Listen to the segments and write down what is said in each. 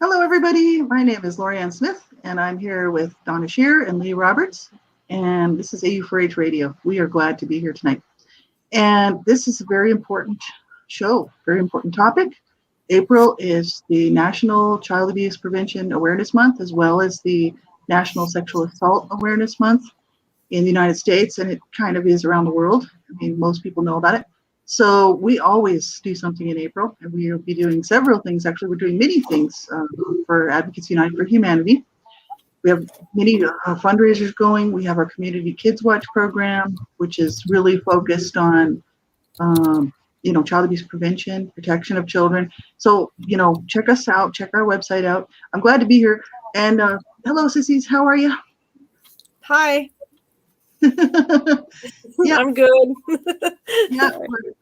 Hello, everybody. My name is Laurie Smith, and I'm here with Donna Shear and Lee Roberts. And this is AU4H Radio. We are glad to be here tonight. And this is a very important show, very important topic. April is the National Child Abuse Prevention Awareness Month, as well as the National Sexual Assault Awareness Month in the United States, and it kind of is around the world. I mean, most people know about it. So we always do something in April, and we will be doing several things. Actually, we're doing many things for Advocates United for Humanity. We have many fundraisers going. We have our Community Kids Watch program, which is really focused on, child abuse prevention, protection of children. So, check us out, check our website out. I'm glad to be here. And hello, sissies, how are you? Hi. Yeah, I'm good. Yeah,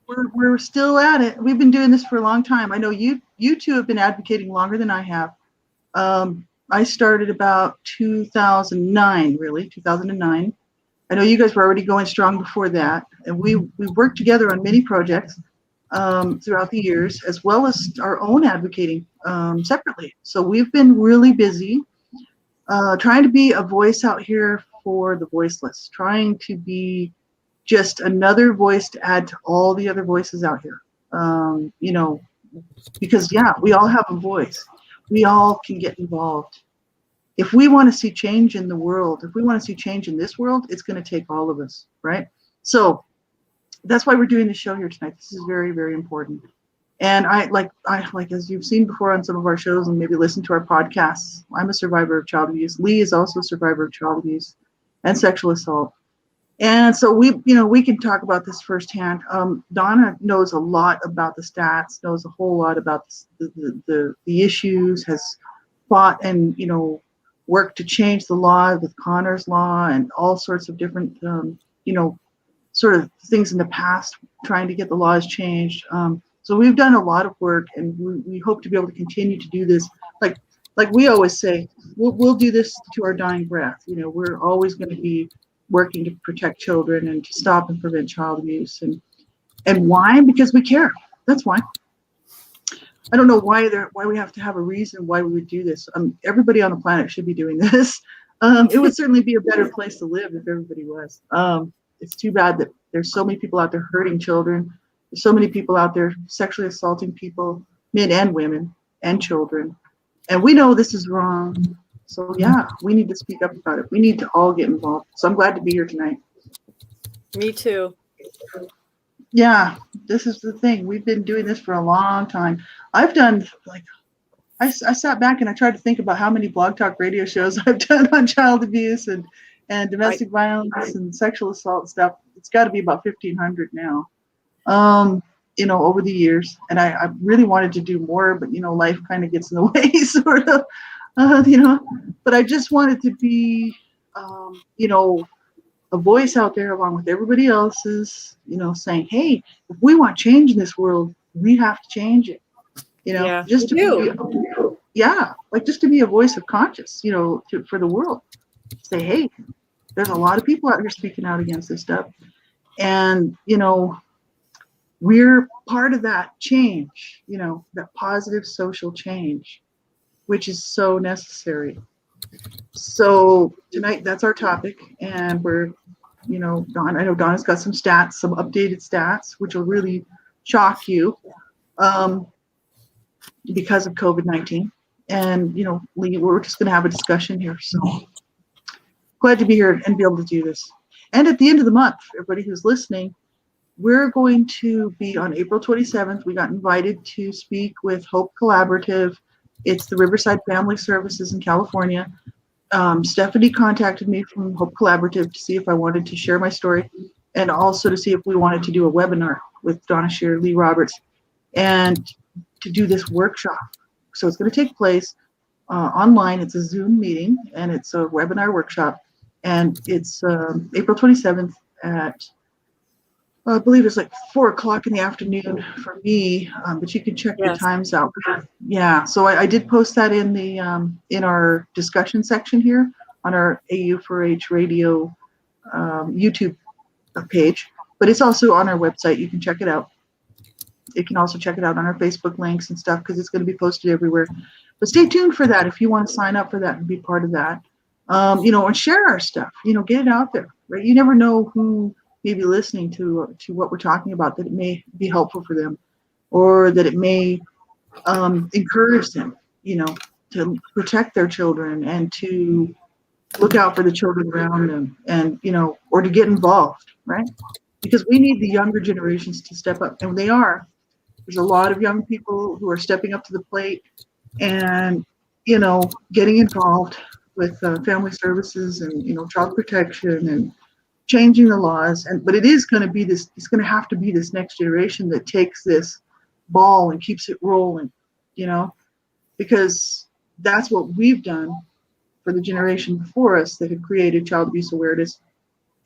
we're still at it. We've been doing this for a long time. I know you two have been advocating longer than I have. I started about 2009, really, 2009. I know you guys were already going strong before that, and we worked together on many projects throughout the years, as well as our own advocating separately. So we've been really busy trying to be a voice out here for the voiceless, trying to be just another voice to add to all the other voices out here. Because we all have a voice. We all can get involved. If we want to see change in the world, if we want to see change in this world, it's going to take all of us, right? So that's why we're doing this show here tonight. This is very, very important. And I like as you've seen before on some of our shows and maybe listened to our podcasts, I'm a survivor of child abuse. Lee is also a survivor of child abuse and sexual assault. And so we can talk about this firsthand. Donna knows a lot about the stats, knows a whole lot about the issues, has fought and, worked to change the law with Connor's law and all sorts of different, sort of things in the past, trying to get the laws changed. So we've done a lot of work, and we hope to be able to continue to do this. Like we always say, we'll do this to our dying breath. We're always going to be working to protect children and to stop and prevent child abuse. And why? Because we care. That's why. I don't know why we have to have a reason why we would do this. Everybody on the planet should be doing this. It would certainly be a better place to live if everybody was. It's too bad that there's so many people out there hurting children. There's so many people out there sexually assaulting people, men and women and children. And we know this is wrong. So we need to speak up about it. We need to all get involved. So I'm glad to be here tonight. Me too. Yeah, this is the thing. We've been doing this for a long time. I've done I sat back and I tried to think about how many blog talk radio shows I've done on child abuse and domestic violence and sexual assault stuff. It's got to be about 1,500 now. Over the years. And I really wanted to do more, but life kind of gets in the way, sort of. But I just wanted to be, a voice out there along with everybody else's, saying, hey, if we want change in this world, we have to change it, just to be a voice of conscience, for the world. Say, hey, there's a lot of people out here speaking out against this stuff. And, we're part of that change, that positive social change, which is so necessary. So tonight, that's our topic, and we're, I know Donna's got some stats, some updated stats, which will really shock you because of COVID-19. And, Lee, we're just going to have a discussion here. So glad to be here and be able to do this. And at the end of the month, everybody who's listening, we're going to be on April 27th. We got invited to speak with Hope Collaborative. It's the Riverside Family Services in California. Stephanie contacted me from Hope Collaborative to see if I wanted to share my story and also to see if we wanted to do a webinar with Donna Shear, Lee Roberts, and to do this workshop. So it's going to take place online. It's a Zoom meeting, and it's a webinar workshop. And it's April 27th at I believe it's like 4:00 in the afternoon for me, but you can check the times out. Yeah, so I did post that in the in our discussion section here on our AU4H radio YouTube page, but it's also on our website. You can check it out. You can also check it out on our Facebook links and stuff because it's going to be posted everywhere. But stay tuned for that if you want to sign up for that and be part of that. And share our stuff. Get it out there, right? You never know who may be listening to what we're talking about, that it may be helpful for them, or that it may encourage them, to protect their children and to look out for the children around them, and or to get involved, right? Because we need the younger generations to step up, and they are. There's a lot of young people who are stepping up to the plate and getting involved with family services and child protection and changing the laws. But it is going to be this. It's going to have to be this next generation that takes this ball and keeps it rolling, because that's what we've done for the generation before us that had created child abuse awareness.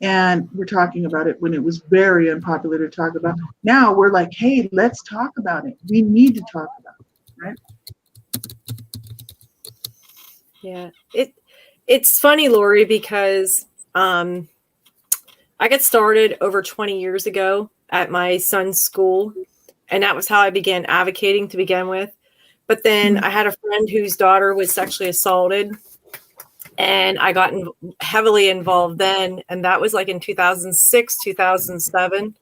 And we're talking about it when it was very unpopular to talk about. Now we're like, hey, let's talk about it. We need to talk about it, right? Yeah, it's funny, Laurie, because I got started over 20 years ago at my son's school, and that was how I began advocating to begin with. But then I had a friend whose daughter was sexually assaulted, and I got heavily involved then, and that was like in 2006, 2007.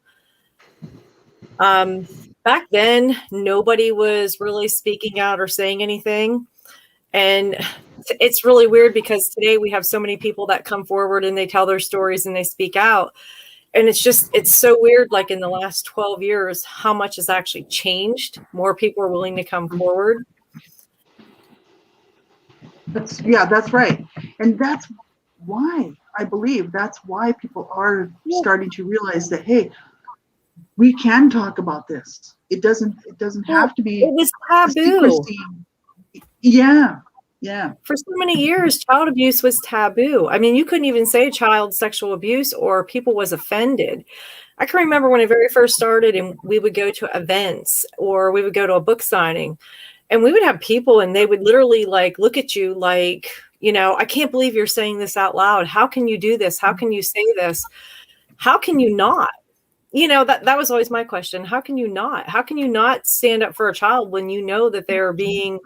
Back then, nobody was really speaking out or saying anything. And it's really weird because today we have so many people that come forward and they tell their stories and they speak out. And it's so weird, like in the last 12 years, how much has actually changed. More people are willing to come forward. That's right. And that's why I believe that's why people are starting to realize that, hey, we can talk about this. It doesn't have to be. It was taboo. Yeah. For so many years, child abuse was taboo. I mean, you couldn't even say child sexual abuse or people was offended. I can remember when I very first started and we would go to events or we would go to a book signing and we would have people and they would literally like look at you like, I can't believe you're saying this out loud. How can you do this? How can you say this? How can you not? That was always my question. How can you not? How can you not stand up for a child when you know that they're being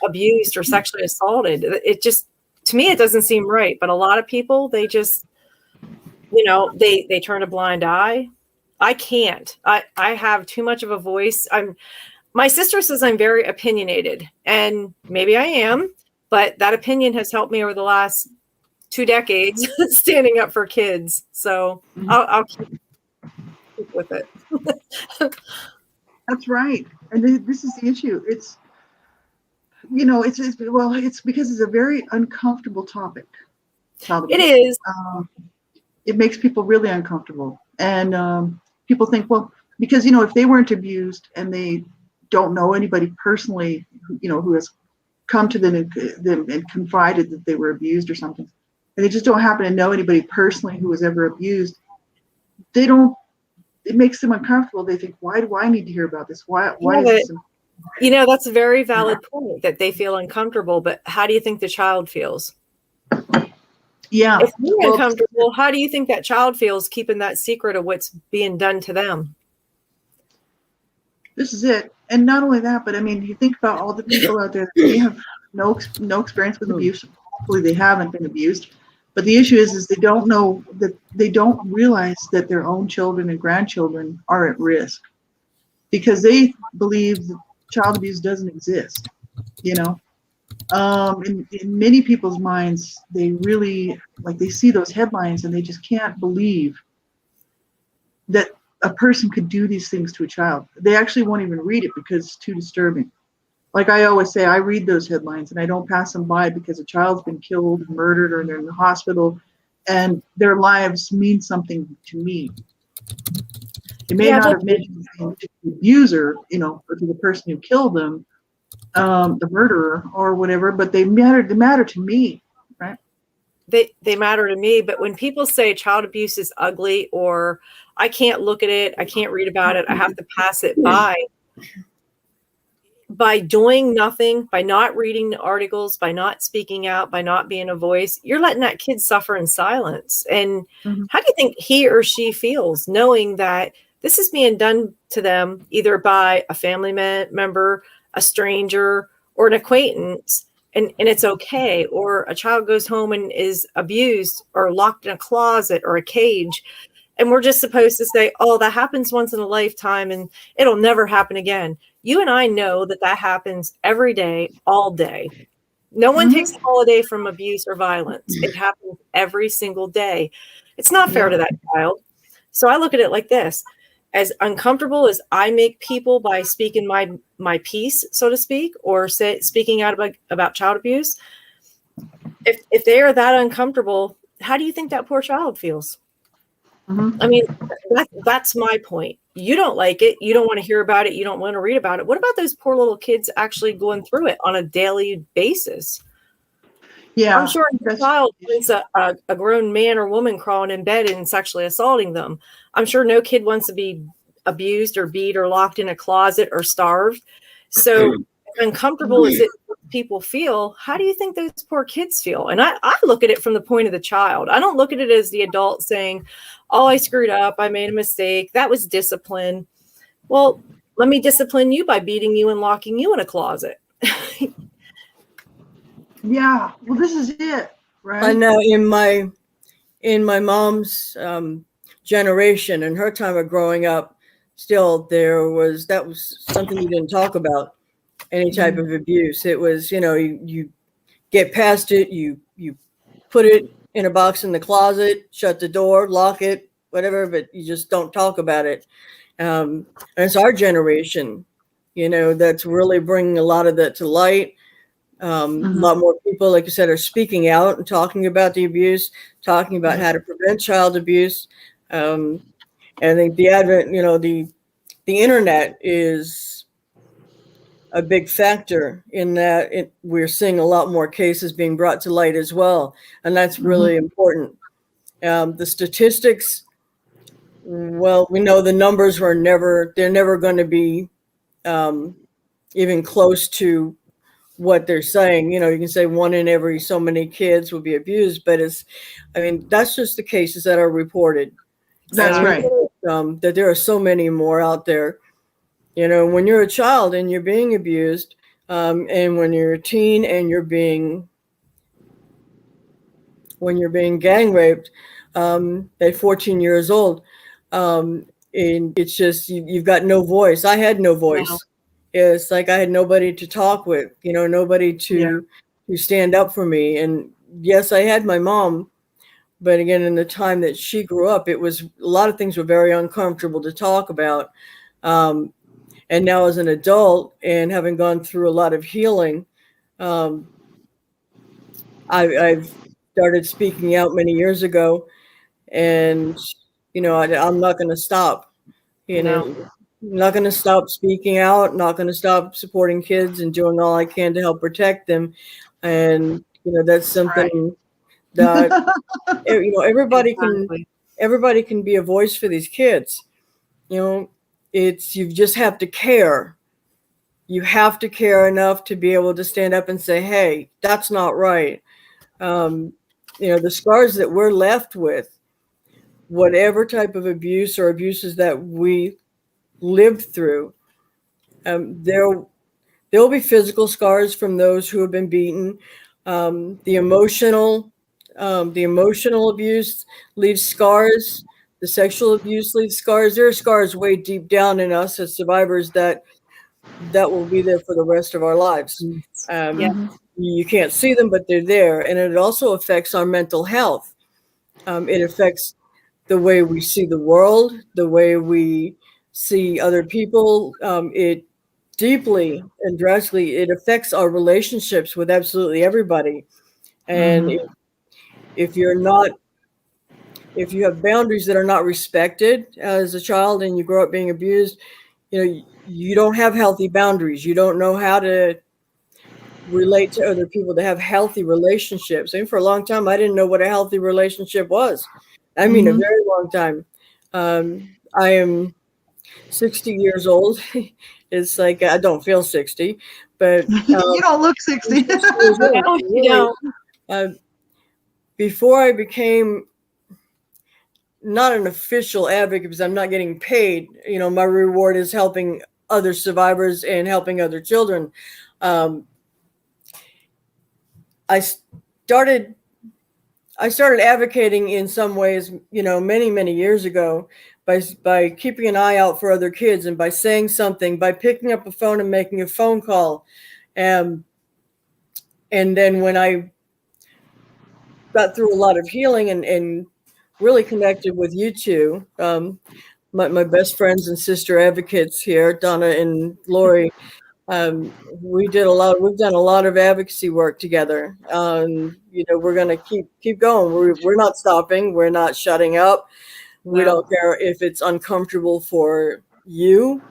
abused or sexually assaulted? It just, to me, it doesn't seem right. But a lot of people, they just, they turn a blind eye. I can't. I have too much of a voice. My sister says I'm very opinionated, and maybe I am, but that opinion has helped me over the last 2 decades standing up for kids. So I'll keep with it. That's right. And this is the issue. It's it's because it's a very uncomfortable topic. It is. It makes people really uncomfortable, and people think, well, because if they weren't abused and they don't know anybody personally, who has come to them and confided that they were abused or something, and they just don't happen to know anybody personally who was ever abused, it makes them uncomfortable. They think, why do I need to hear about this? Why is this? That's a very valid point that they feel uncomfortable, but how do you think the child feels? Yeah. If you're uncomfortable, how do you think that child feels keeping that secret of what's being done to them? This is it. And not only that, but I mean, you think about all the people out there that may have no experience with abuse. Hopefully they haven't been abused. But the issue is they don't know that they don't realize that their own children and grandchildren are at risk because they believe that child abuse doesn't exist. In many people's minds, they really they see those headlines and they just can't believe that a person could do these things to a child. They actually won't even read it because it's too disturbing. Like I always say, I read those headlines and I don't pass them by because a child's been killed, murdered, or they're in the hospital, and their lives mean something to me. They may not have meant anything to the abuser, or to the person who killed them, the murderer or whatever, but they matter to me, right? They matter to me, but when people say child abuse is ugly or I can't look at it, I can't read about it, I have to pass it by doing nothing, by not reading the articles, by not speaking out, by not being a voice, you're letting that kid suffer in silence. And how do you think he or she feels knowing that This is being done to them either by a family member, a stranger, or an acquaintance, and it's okay. Or a child goes home and is abused or locked in a closet or a cage, and we're just supposed to say, oh, that happens once in a lifetime and it'll never happen again. You and I know that that happens every day, all day. No one takes a holiday from abuse or violence. It happens every single day. It's not fair to that child. So I look at it like this. As uncomfortable as I make people by speaking my piece, so to speak, or speaking out about child abuse, if they are that uncomfortable, how do you think that poor child feels? I mean, that's my point. You don't like it. You don't want to hear about it. You don't want to read about it. What about those poor little kids actually going through it on a daily basis? Yeah, I'm sure a child wants a grown man or woman crawling in bed and sexually assaulting them. I'm sure no kid wants to be abused or beat or locked in a closet or starved. So uncomfortable as it people feel, how do you think those poor kids feel? And I look at it from the point of the child. I don't look at it as the adult saying, oh, I screwed up. I made a mistake. That was discipline. Well, let me discipline you by beating you and locking you in a closet. Yeah. Well, this is it, right? I know in my mom's generation and her time of growing up, still that was something you didn't talk about, any type of abuse. It was, you get past it, you put it in a box in the closet, shut the door, lock it, whatever, but you just don't talk about it. And it's our generation, that's really bringing a lot of that to light. A lot more people, like you said, are speaking out and talking about the abuse, talking about how to prevent child abuse. And I think the advent, the internet is a big factor in that we're seeing a lot more cases being brought to light as well. And that's really important. The statistics, well, we know the numbers they're never going to be even close to what they're saying. You can say 1 in every so many kids will be abused, but that's just the cases that are reported. That's right. That there are so many more out there. When you're a child and you're being abused, and when you're a teen and when you're being gang raped at 14 years old, and it's just you've got no voice. I had no voice. Wow. It's like I had nobody to talk with, nobody to stand up for me. And yes, I had my mom, but again, in the time that she grew up, it was a lot of things were very uncomfortable to talk about. And now as an adult and having gone through a lot of healing, I've started speaking out many years ago, and, I'm not going to stop, not going to stop speaking out, not going to stop supporting kids and doing all I can to help protect them. And, that's something that, everybody can be a voice for these kids. You just have to care. You have to care enough to be able to stand up and say, hey, that's not right. The scars that we're left with, whatever type of abuse or abuses that we lived through, there will be physical scars from those who have been beaten. The emotional abuse leaves scars. The sexual abuse leaves scars. There are scars way deep down in us as survivors that will be there for the rest of our lives. You can't see them, but they're there. And it also affects our mental health. It affects the way we see the world, the way we see other people. It deeply and drastically, it affects our relationships with absolutely everybody. And if you have boundaries that are not respected as a child and you grow up being abused, you don't have healthy boundaries. You don't know how to relate to other people, to have healthy relationships. And for a long time, I didn't know what a healthy relationship was. I mean, a very long time. I am 60 years old. It's like, I don't feel 60, but you don't look 60. You don't. Before I became not an official advocate because I'm not getting paid. You know, my reward is helping other survivors and helping other children. I started advocating in some ways, you know, many years ago by keeping an eye out for other kids and by saying something, by picking up a phone and making a phone call. And then when I got through a lot of healing and really connected with you two, my best friends and sister advocates here, Donna and Laurie, we've done a lot of advocacy work together. You know, we're going to keep going. We're not stopping. We're not shutting up. We don't care if it's uncomfortable for you,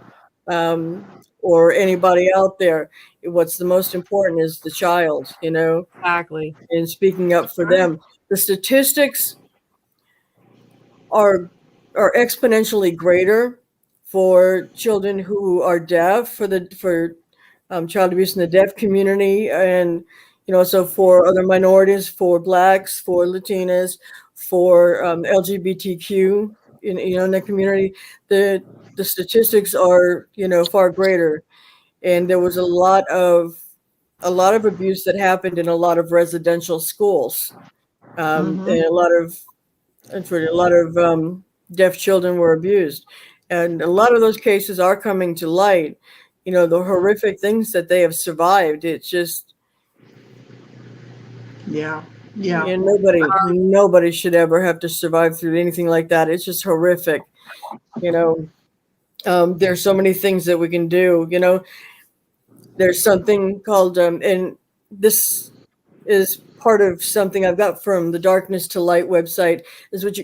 or anybody out there. What's the most important is the child, you know, Exactly. and speaking up for them. The statistics are exponentially greater for children who are deaf, for child abuse in the deaf community, and you know, so for other minorities, for Blacks, for Latinas, for LGBTQ in the community, the statistics are, you know, far greater. And there was a lot of abuse that happened in a lot of residential schools, and a lot of deaf children were abused, and a lot of those cases are coming to light. You know, the horrific things that they have survived. It's just, and nobody should ever have to survive through anything like that. It's just horrific. You know, there's so many things that we can do. You know, there's something called, and this is part of something I've got from the Darkness to Light website, is what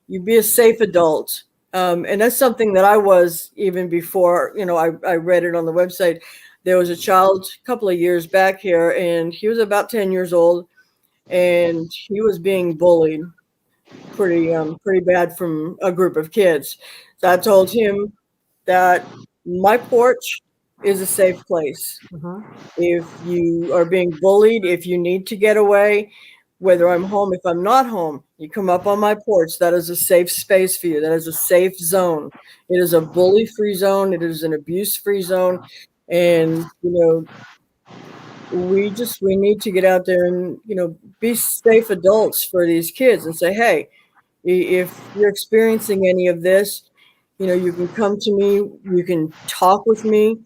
you be a safe adult. And that's something that I was even before, you know, I read it on the website. There was a child a couple of years back here, and he was about 10 years old, and he was being bullied pretty bad from a group of kids. So I told him that my porch is a safe place. If you are being bullied, if you need to get away, whether I'm home, if I'm not home, you come up on my porch. That is a safe space for you. That is a safe zone. It is a bully-free zone. It is an abuse-free zone. And, you know, we need to get out there and, you know, be safe adults for these kids and say, hey, if you're experiencing any of this, you know, you can come to me, you can talk with me,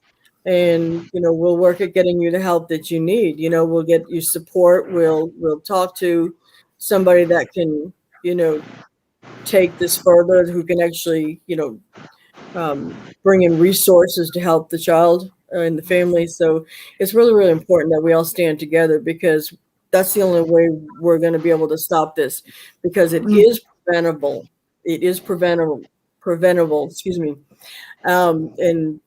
and, you know, we'll work at getting you the help that you need. You know, we'll get you support. We'll talk to somebody that can, you know, take this further, who can actually, you know, bring in resources to help the child and the family. So it's really important that we all stand together, because that's the only way we're going to be able to stop this, because it is preventable. It is preventable, excuse me. And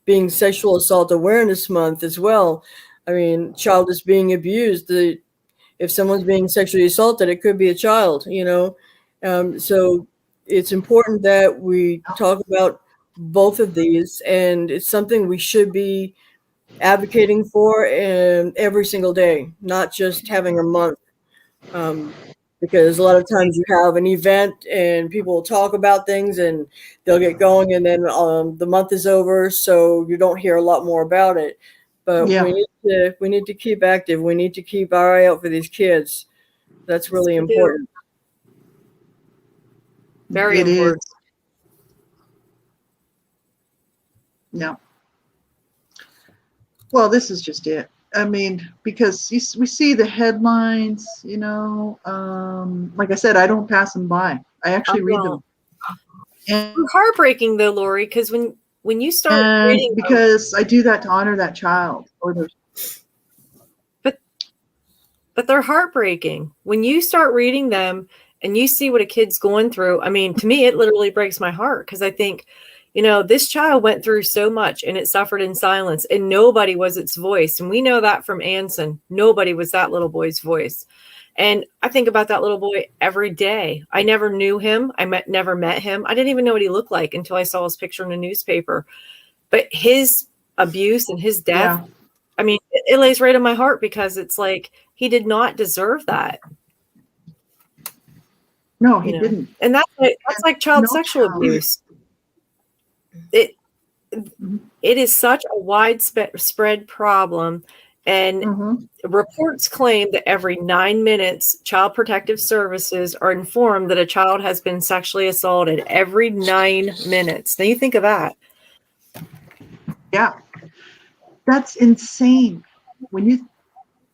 being Sexual Assault Awareness Month as well. I mean, child is being abused. If someone's being sexually assaulted, it could be a child, you know. So it's important that we talk about both of these, and it's something we should be advocating for every single day, not just having a month. Because a lot of times you have an event and people will talk about things and they'll get going, and then the month is over, so you don't hear a lot more about it. But we need to keep active. We need to keep our eye out for these kids. That's really important. Very important. Yeah. Well, this is just it. I mean, because we see the headlines, you know, like I said, I don't pass them by. I actually read them. And heartbreaking though, Laurie, because when you start reading, because I do that to honor that child. But they're heartbreaking. When you start reading them and you see what a kid's going through, I mean, to me, it literally breaks my heart, because I think, you know, this child went through so much and it suffered in silence, and nobody was its voice. And we know that from Anson. Nobody was that little boy's voice. And I think about that little boy every day. I never knew him. Never met him. I didn't even know what he looked like until I saw his picture in the newspaper. But his abuse and his death, I mean, it lays right on my heart, because it's like he did not deserve that. No, he didn't. And that's like child sexual abuse. It is such a widespread problem, and reports claim that every 9 minutes, Child Protective Services are informed that a child has been sexually assaulted. Every 9 minutes. Now you think of that. Yeah, that's insane. When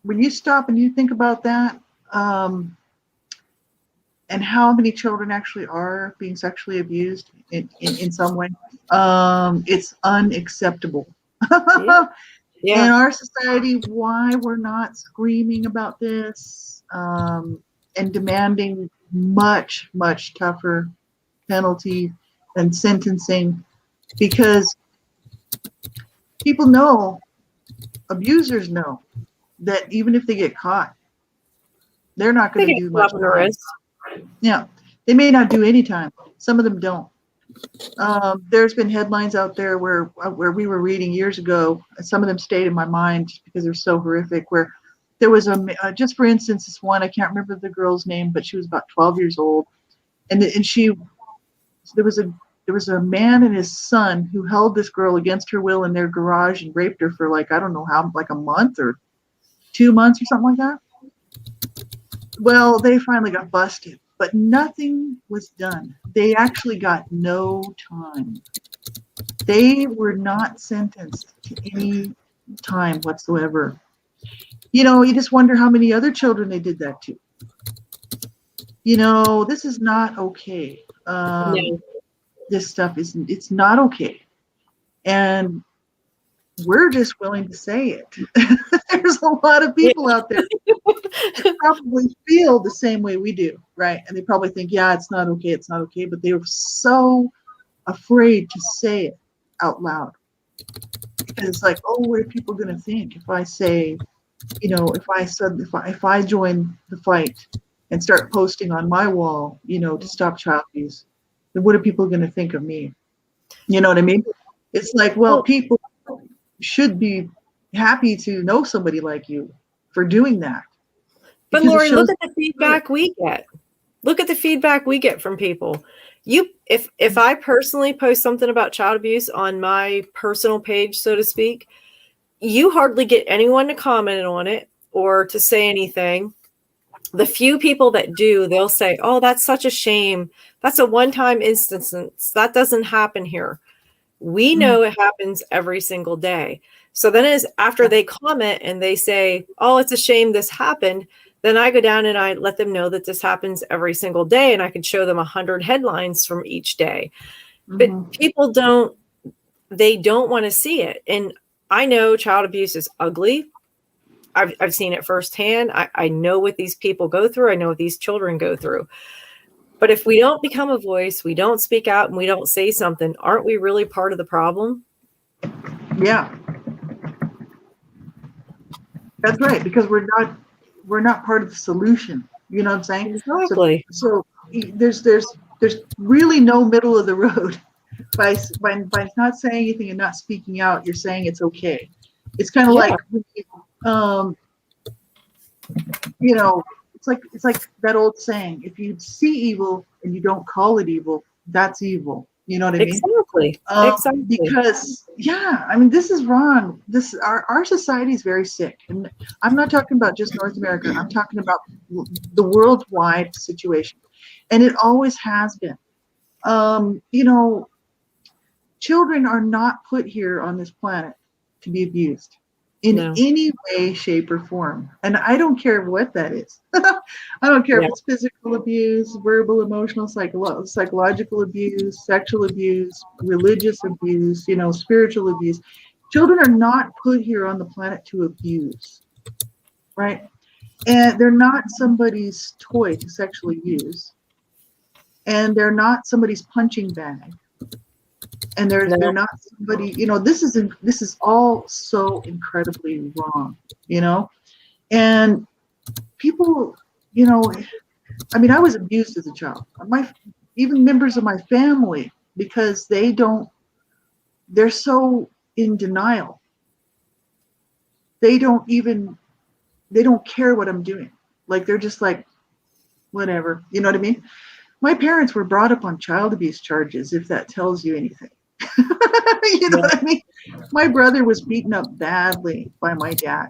you stop and you think about that, and how many children actually are being sexually abused in some way, it's unacceptable. Yeah. In our society, why we're not screaming about this, and demanding much, much tougher penalty and sentencing, because people know, abusers know, that even if they get caught, they're not going to do much time. Yeah, they may not do any time. Some of them don't. There's been headlines out there where we were reading years ago. Some of them stayed in my mind because they're so horrific. Where there was just for instance, this one, I can't remember the girl's name, but she was about 12 years old, and there was a man and his son who held this girl against her will in their garage and raped her for like, I don't know how, like a month or 2 months or something like that. Well, they finally got busted, but nothing was done. They actually got no time. They were not sentenced to any time whatsoever. You just wonder how many other children they did that to. This is not okay. This stuff it's not okay. And we're just willing to say it. There's a lot of people out there that probably feel the same way we do, right? And they probably think, yeah, it's not okay, but they were so afraid to say it out loud. Because it's like, oh, what are people going to think if I say, if I join the fight and start posting on my wall, to stop child abuse, then what are people going to think of me? You know what I mean? It's like, well, people should be happy to know somebody like you for doing that. But Laurie, look at the feedback we get. Look at the feedback we get from people. If I personally post something about child abuse on my personal page, so to speak, you hardly get anyone to comment on it or to say anything. The few people that do, they'll say, oh, that's such a shame. That's a one-time instance. That doesn't happen here. We know it happens every single day. So then after they comment and they say, oh, it's a shame this happened, then I go down and I let them know that this happens every single day, and I can show them 100 headlines from each day. But people don't want to see it. And I know child abuse is ugly. I've seen it firsthand. I know what these people go through. I know what these children go through. But if we don't become a voice, we don't speak out, and we don't say something, aren't we really part of the problem? Yeah. That's right, because we're not part of the solution. You know what I'm saying? Exactly. So there's really no middle of the road. By not saying anything and not speaking out, you're saying it's okay. It's kind of like it's like that old saying, if you see evil and you don't call it evil, that's evil. You know what I mean? Exactly. Because this is wrong. Our society is very sick, and I'm not talking about just North America. I'm talking about the worldwide situation, and it always has been. Children are not put here on this planet to be abused in any way, shape, or form. And I don't care what that is. I don't care if it's physical abuse, verbal, emotional, psychological abuse, sexual abuse, religious abuse, spiritual abuse. Children are not put here on the planet to abuse, right? And they're not somebody's toy to sexually use. And they're not somebody's punching bag. And they're not somebody, this is all so incredibly wrong, and people, I was abused as a child. Even members of my family, because they're so in denial. They don't care what I'm doing. Like, they're just like, whatever, you know what I mean? My parents were brought up on child abuse charges, if that tells you anything. You know what I mean? My brother was beaten up badly by my dad.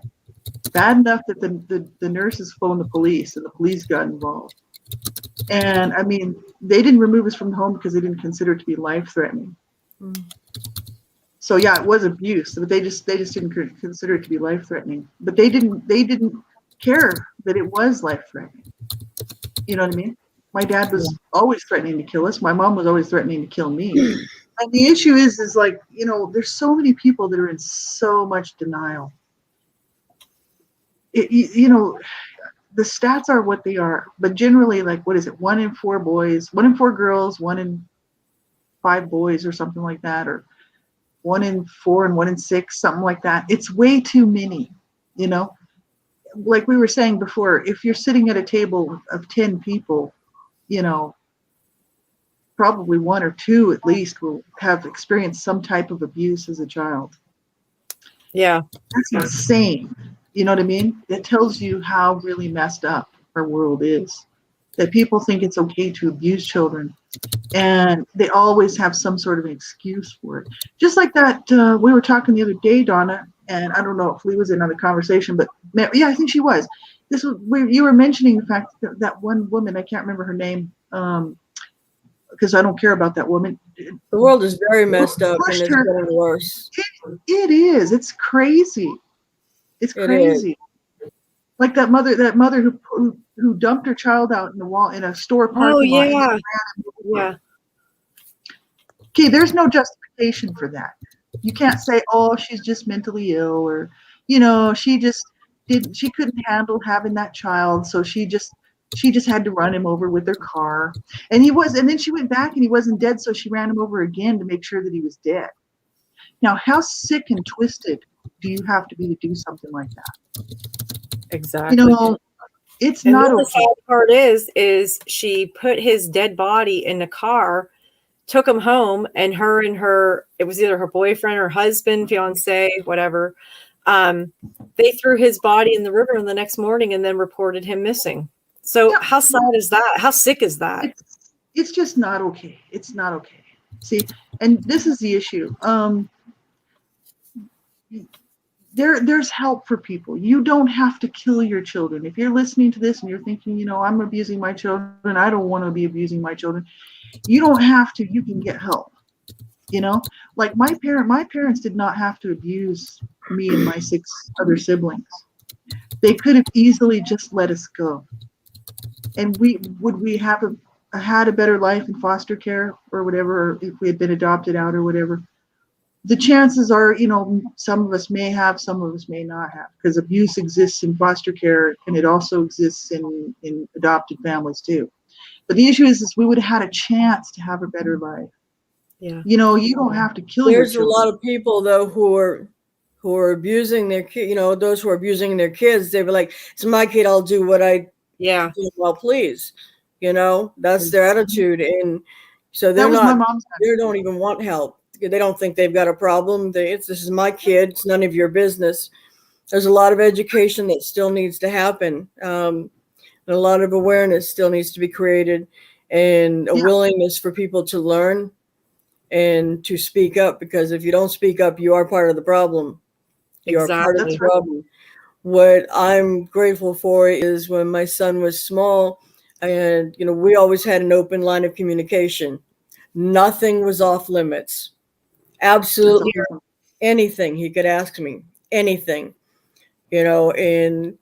Bad enough that the nurses phoned the police and the police got involved. And I mean, they didn't remove us from the home because they didn't consider it to be life-threatening. So yeah, it was abuse, but they just didn't consider it to be life-threatening. But they didn't care that it was life-threatening. You know what I mean? My dad was always threatening to kill us. My mom was always threatening to kill me. And the issue is like, you know, there's so many people that are in so much denial. You know, the stats are what they are, but generally, like, what is it? 1 in 4 boys, 1 in 4 girls, 1 in 5 boys, or something like that, or 1 in 4 and 1 in 6, something like that. It's way too many, you know. Like we were saying before, if you're sitting at a table of 10 people, you know, probably 1 or 2 at least will have experienced some type of abuse as a child. Yeah. That's insane. You know what I mean? It tells you how really messed up our world is. That people think it's okay to abuse children, and they always have some sort of an excuse for it. Just like that, we were talking the other day, Donna, and I don't know if Lee was in on the conversation, but yeah, I think she was. This was where you were mentioning the fact that that one woman, I can't remember her name, because I don't care about that woman. The world is very messed up, and it's getting worse. It is. It's crazy. It's crazy. Like that mother who dumped her child out in the wall in a store parking lot. Oh yeah. Okay, there's no justification for that. You can't say, oh, she's just mentally ill, or, you know, she couldn't handle having that child, so she just had to run him over with her car. And then she went back and he wasn't dead, so she ran him over again to make sure that he was dead. Now, how sick and twisted do you have to be to do something like that? Exactly. You know, it's and not okay. The sad part is she put his dead body in the car, took him home, and it was either her boyfriend or husband, fiance, whatever. They threw his body in the river the next morning and then reported him missing. So how sad is that? How sick is that? It's just not okay. It's not okay. See, and this is the issue. There's help for people. You don't have to kill your children. If you're listening to this and you're thinking, you know, I'm abusing my children, I don't want to be abusing my children. You don't have to. You can get help. You know, like my parents did not have to abuse me and my 6 other siblings. They could have easily just let us go. And would we have had a better life in foster care or whatever, or if we had been adopted out or whatever? The chances are, you know, some of us may have, some of us may not have, because abuse exists in foster care and it also exists in adopted families too. But the issue is we would have had a chance to have a better life. Yeah. You know, you don't have to kill your children. There's a lot of people though who are abusing their kid. You know, those who are abusing their kids. They were like, "It's my kid. I'll do what I do well, please." You know, that's their attitude, and so they don't even want help. They don't think they've got a problem. This is my kid. It's none of your business. There's a lot of education that still needs to happen. And a lot of awareness still needs to be created, and a willingness for people to learn and to speak up, because if you don't speak up, you are part of the problem. You are part of the problem. What I'm grateful for is when my son was small, and, you know, we always had an open line of communication. Nothing was off limits. Absolutely anything he could ask me, anything, you know. And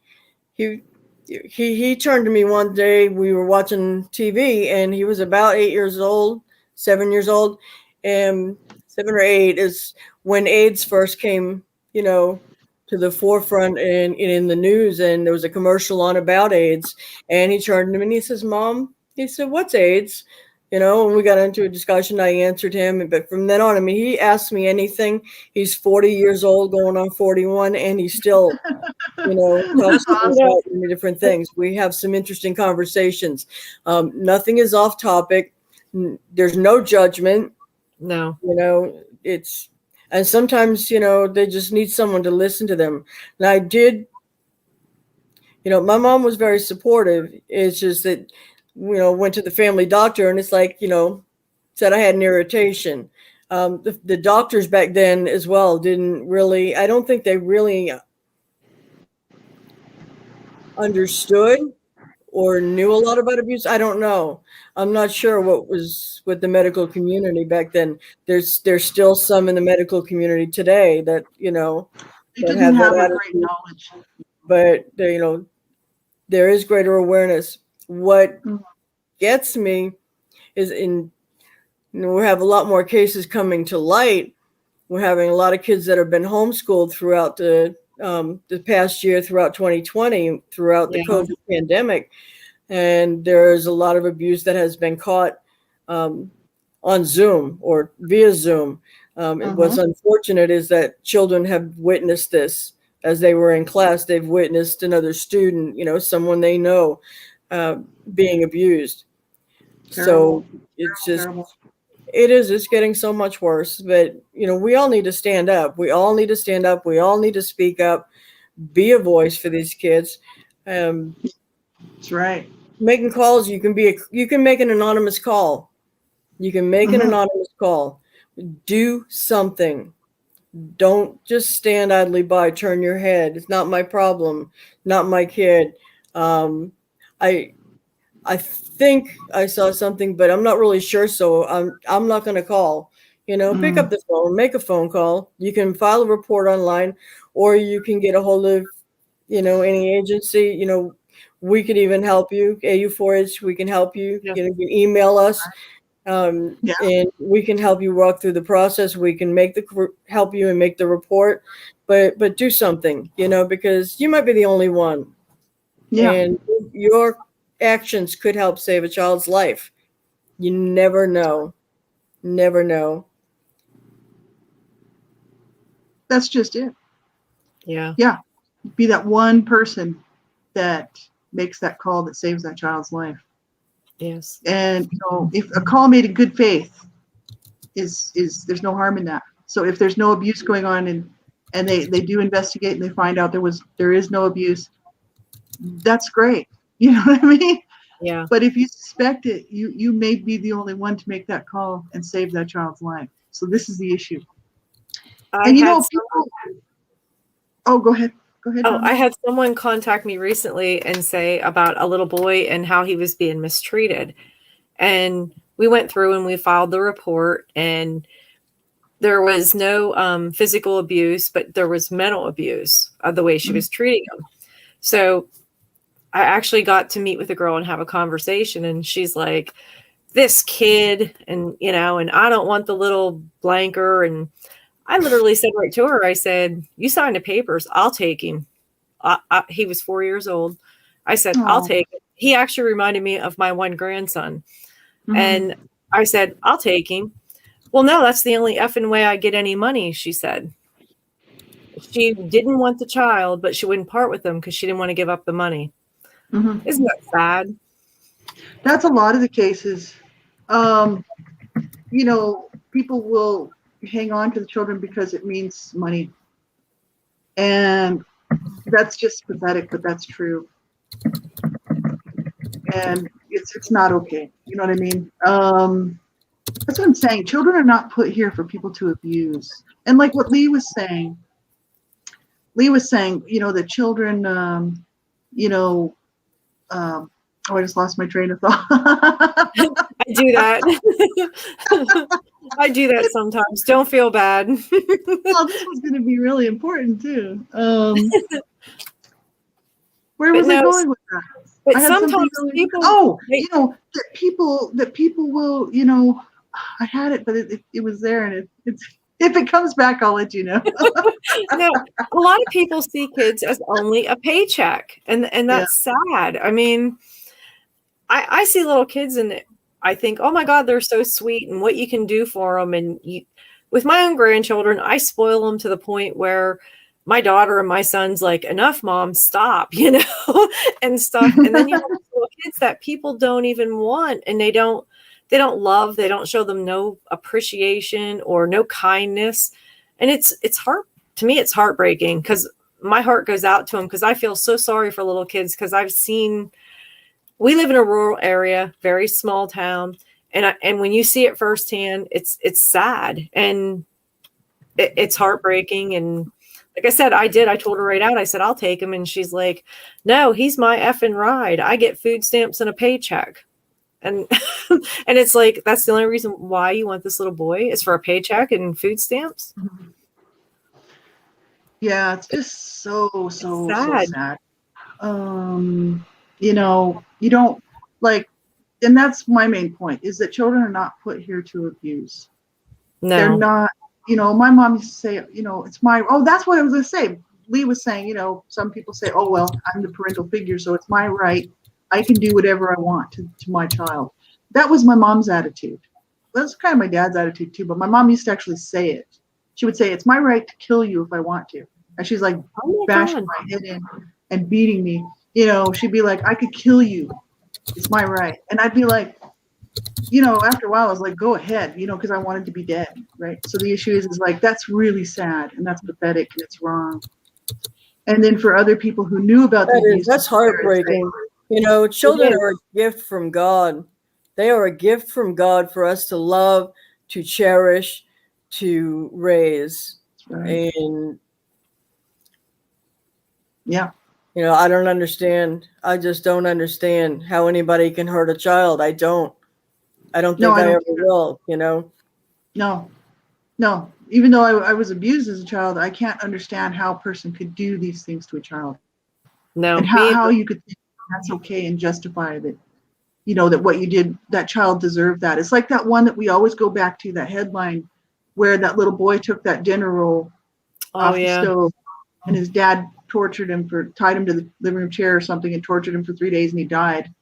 he turned to me one day. We were watching TV, and he was about 8 years old, 7 years old, and 7 or 8 is when AIDS first came, you know, to the forefront and in the news, and there was a commercial on about AIDS. And he turned to me and he says, "Mom," he said, "what's AIDS?" You know, and we got into a discussion. I answered him, but from then on, I mean, he asked me anything. He's 40 years old, going on 41, and he still, you know, talks about many different things. We have some interesting conversations. Nothing is off topic. There's no judgment. No, you know, and sometimes, you know, they just need someone to listen to them. And I did, you know, my mom was very supportive. It's just that went to the family doctor, and it's like, said I had an irritation. The doctors back then as well didn't really, I don't think they really understood or knew a lot about abuse. I don't know. I'm not sure what was with the medical community back then. There's still some in the medical community today that, They that didn't have that have a great attitude, knowledge. but there is greater awareness. What Mhm. gets me is we have a lot more cases coming to light. We're having a lot of kids that have been homeschooled throughout the past year, throughout 2020, throughout the Yeah. COVID pandemic. And there's a lot of abuse that has been caught on Zoom or via Zoom. What's unfortunate is that children have witnessed this as they were in class. They've witnessed another student, someone they know, being abused. Terrible. So it's just, Terrible. it's getting so much worse. But, we all need to stand up. We all need to stand up. We all need to speak up, be a voice for these kids. That's right. Making calls, you can make an anonymous call. You can make an anonymous call. Do something. Don't just stand idly by, turn your head. It's not my problem, not my kid. I think I saw something, but I'm not really sure, so I'm not going to call. Pick up the phone, make a phone call. You can file a report online, or you can get a hold of any agency. We could even help you. AU4H, we can help you. Yeah. You can email us, and we can help you walk through the process. We can help you and make the report, but do something, because you might be the only one, and your actions could help save a child's life. You never know. Never know. That's just it. Yeah. Yeah. Be that one person that makes that call that saves that child's life. Yes. And if a call made in good faith is there's no harm in that. So if there's no abuse going on and they do investigate and they find out there is no abuse, that's great. You know what I mean? Yeah. But if you suspect it, you may be the only one to make that call and save that child's life. So this is the issue. People. Oh, go ahead. Go ahead. Oh, I had someone contact me recently and say about a little boy and how he was being mistreated. And we went through and we filed the report, and there was no physical abuse, but there was mental abuse of the way she was treating him. So I actually got to meet with a girl and have a conversation, and she's like, this kid, and and I don't want the little blanker. And I literally said right to her, I said, you signed the papers, I'll take him. He was 4 years old. I said, I'll take it. He actually reminded me of my one grandson. And I said, I'll take him. Well, no, that's the only effing way I get any money, she said. She didn't want the child, but she wouldn't part with him because she didn't want to give up the money. Isn't that sad? That's a lot of the cases. People will hang on to the children because it means money. And that's just pathetic, but that's true. And it's not okay. You know what I mean? That's what I'm saying. Children are not put here for people to abuse. And like what Lee was saying, the children, I just lost my train of thought. I do that. I do that sometimes. Don't feel bad. Well, this was going to be really important too. Where was I going with that? But sometimes people. That people will. I had it, but it was there, and it's. If it comes back, I'll let you know. No, a lot of people see kids as only a paycheck, and that's sad. I mean, I see little kids and I think, oh my God, they're so sweet and what you can do for them. And with my own grandchildren, I spoil them to the point where my daughter and my son's like, enough, mom, stop, and stuff. And then you have little kids that people don't even want, and they don't love, they don't show them no appreciation or no kindness. And it's hard to me. It's heartbreaking because my heart goes out to them because I feel so sorry for little kids because I've seen we live in a rural area, very small town, and when you see it firsthand, it's sad and it's heartbreaking. And like I said, I told her right out. I said, I'll take him, and she's like, no, he's my effing ride. I get food stamps and a paycheck. And and it's like, that's the only reason why you want this little boy is for a paycheck and food stamps. Yeah, it's just so sad. sad. You know, you don't like, and that's my main point, is that children are not put here to abuse. No, They're not. You know, my mom used to say, you know, it's my, oh, that's what I was going to say. Lee was saying, you know, some people say, oh, well, I'm the parental figure, so it's my right. I can do whatever I want to my child. That was my mom's attitude. That's kind of my dad's attitude too, but my mom used to actually say it. She would say, it's my right to kill you if I want to. And she's like bashing my head in and beating me. You know, she'd be like, I could kill you. It's my right. And I'd be like, you know, after a while, I was like, go ahead, you know, because I wanted to be dead, right? So the issue is like, that's really sad and that's pathetic and it's wrong. And then for other people who knew about the abuse, that's heartbreaking. You know, children are a gift from God. They are a gift from God for us to love, to cherish, to raise. Right. And yeah. You know, I don't understand. I just don't understand how anybody can hurt a child. I don't think I ever will, you know? No. Even though I was abused as a child, I can't understand how a person could do these things to a child. No. And how you could think that's okay and justify that, you know, that what you did, that child deserved that. It's like that one that we always go back to, that headline where that little boy took that dinner roll off the stove and his dad tortured him tied him to the living room chair or something and tortured him for 3 days and he died.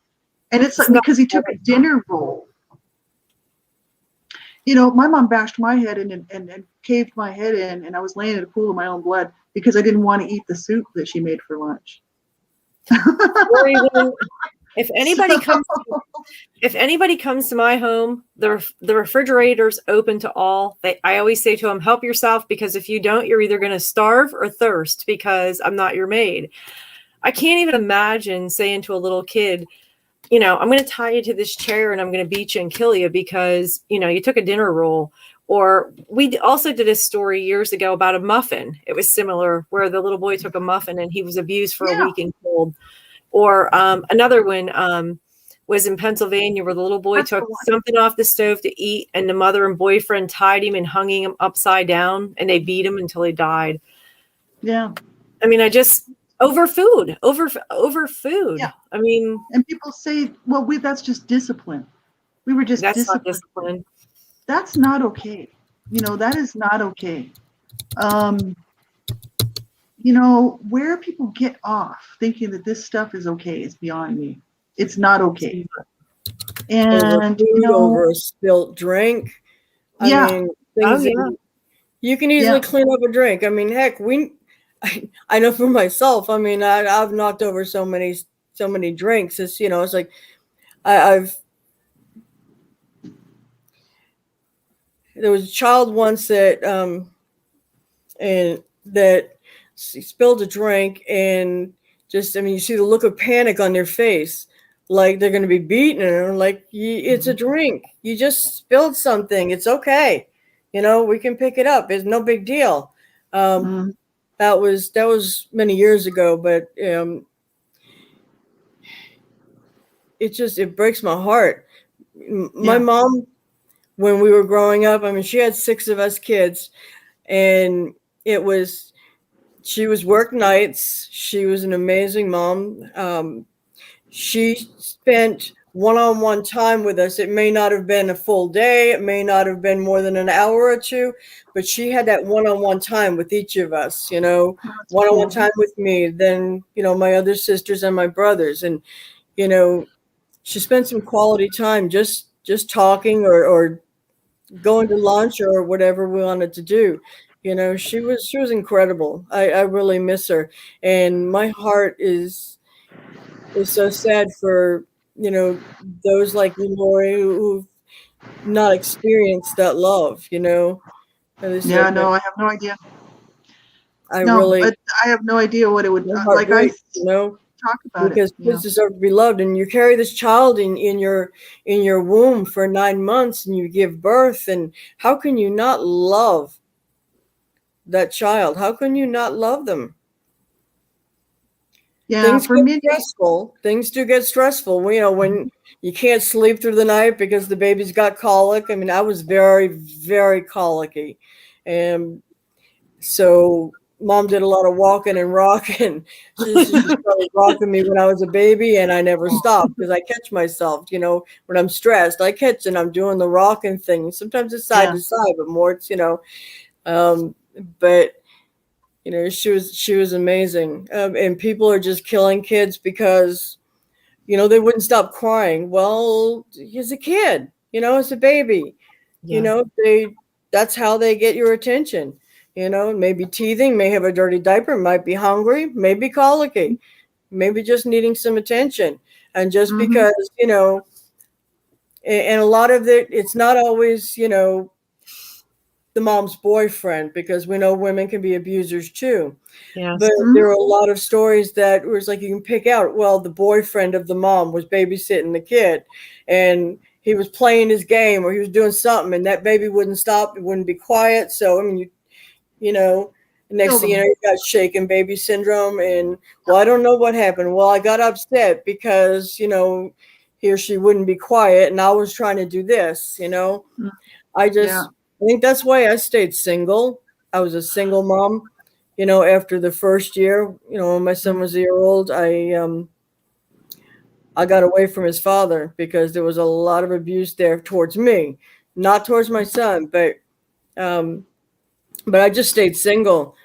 And it's like, because he took a dinner roll. You know, my mom bashed my head in and caved my head in, and I was laying in a pool of my own blood because I didn't want to eat the soup that she made for lunch. If anybody comes to my home, the refrigerator's open to all. I always say to them, help yourself, because if you don't, you're either going to starve or thirst, because I'm not your maid. I can't even imagine saying to a little kid, you know, I'm going to tie you to this chair and I'm going to beat you and kill you because, you know, you took a dinner roll. Or we also did a story years ago about a muffin. It was similar, where the little boy took a muffin and he was abused for a week and killed. Or another one was in Pennsylvania, where the little boy took something off the stove to eat, and the mother and boyfriend tied him and hung him upside down, and they beat him until he died. Yeah. I mean, over food. Yeah. I mean, and people say, well, that's just discipline. We were just that's not discipline. That's not okay. You know, that is not okay. You know, where people get off thinking that this stuff is okay is beyond me. It's not okay. And you know, over a spilt drink. I mean, you can easily clean up a drink. I mean, heck, I know for myself. I mean, I've knocked over so many drinks. It's, you know, it's like there was a child once that she spilled a drink, and just, I mean, you see the look of panic on their face, like they're going to be beaten. And I'm like, it's a drink. You just spilled something. It's okay. You know, we can pick it up. It's no big deal. That was many years ago, but it breaks my heart. My mom, when we were growing up, I mean, she had 6 of us kids, and she was work nights. She was an amazing mom. She spent one-on-one time with us. It may not have been a full day. It may not have been more than an hour or two, but she had that one-on-one time with each of us, you know, one-on-one time with me, then, you know, my other sisters and my brothers. And, you know, she spent some quality time just talking or going to lunch or whatever we wanted to do. You know, she was incredible. I really miss her. And my heart is so sad for, you know, those like Laurie who've not experienced that love, you know. I have no idea. I have no idea what it would like. I, you know, talk about because it. Yeah. kids deserve to be loved. And you carry this child in your womb for 9 months, and you give birth. And how can you not love that child? How can you not love them? Yeah, Things for get me, stressful. Things do get stressful. You know, when you can't sleep through the night because the baby's got colic. I mean, I was very, very colicky. And so mom did a lot of walking and rocking. She started rocking me when I was a baby, and I never stopped because I catch myself, you know, when I'm stressed. I catch and I'm doing the rocking thing. Sometimes it's side Yeah. to side, but more it's, you know, but you know, she was amazing. And people are just killing kids because, you know, they wouldn't stop crying. Well, he's a kid, you know, it's a baby. You Yeah. know, that's how they get your attention. You know, maybe teething, may have a dirty diaper, might be hungry, maybe colicky, maybe just needing some attention. And just Mm-hmm. because, you know, and a lot of it's not always, you know, the mom's boyfriend, because we know women can be abusers too. Yes. But Mm-hmm. there are a lot of stories that was like, you can pick out, well, the boyfriend of the mom was babysitting the kid, and he was playing his game, or he was doing something, and that baby wouldn't stop, it wouldn't be quiet. So I mean, you know, next Kill thing you them. know, you got shaken baby syndrome. And well, I don't know what happened. Well, I got upset because, you know, he or she wouldn't be quiet, and I was trying to do this, you know. Mm. I Yeah. think that's why I stayed single. I was a single mom, you know, after the first year, you know, when my son was a year old. I got away from his father because there was a lot of abuse there towards me, not towards my son, um, but I just stayed single.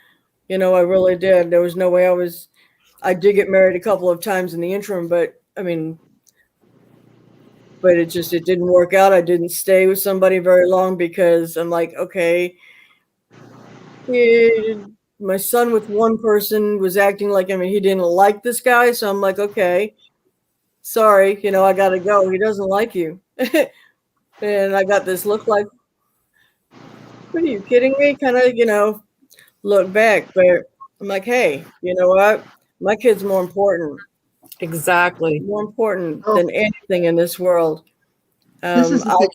You know, I really did. There was no way I did get married a couple of times in the interim, but I mean, but it didn't work out. I didn't stay with somebody very long because I'm like, okay, my son with one person was acting like, I mean, he didn't like this guy. So I'm like, okay, sorry, you know, I got to go. He doesn't like you. And I got this look like, what are you kidding me? Kind of, you know, look back. But I'm like, hey, you know what? My kid's Exactly. more important Oh, than anything in this world. this is the thing.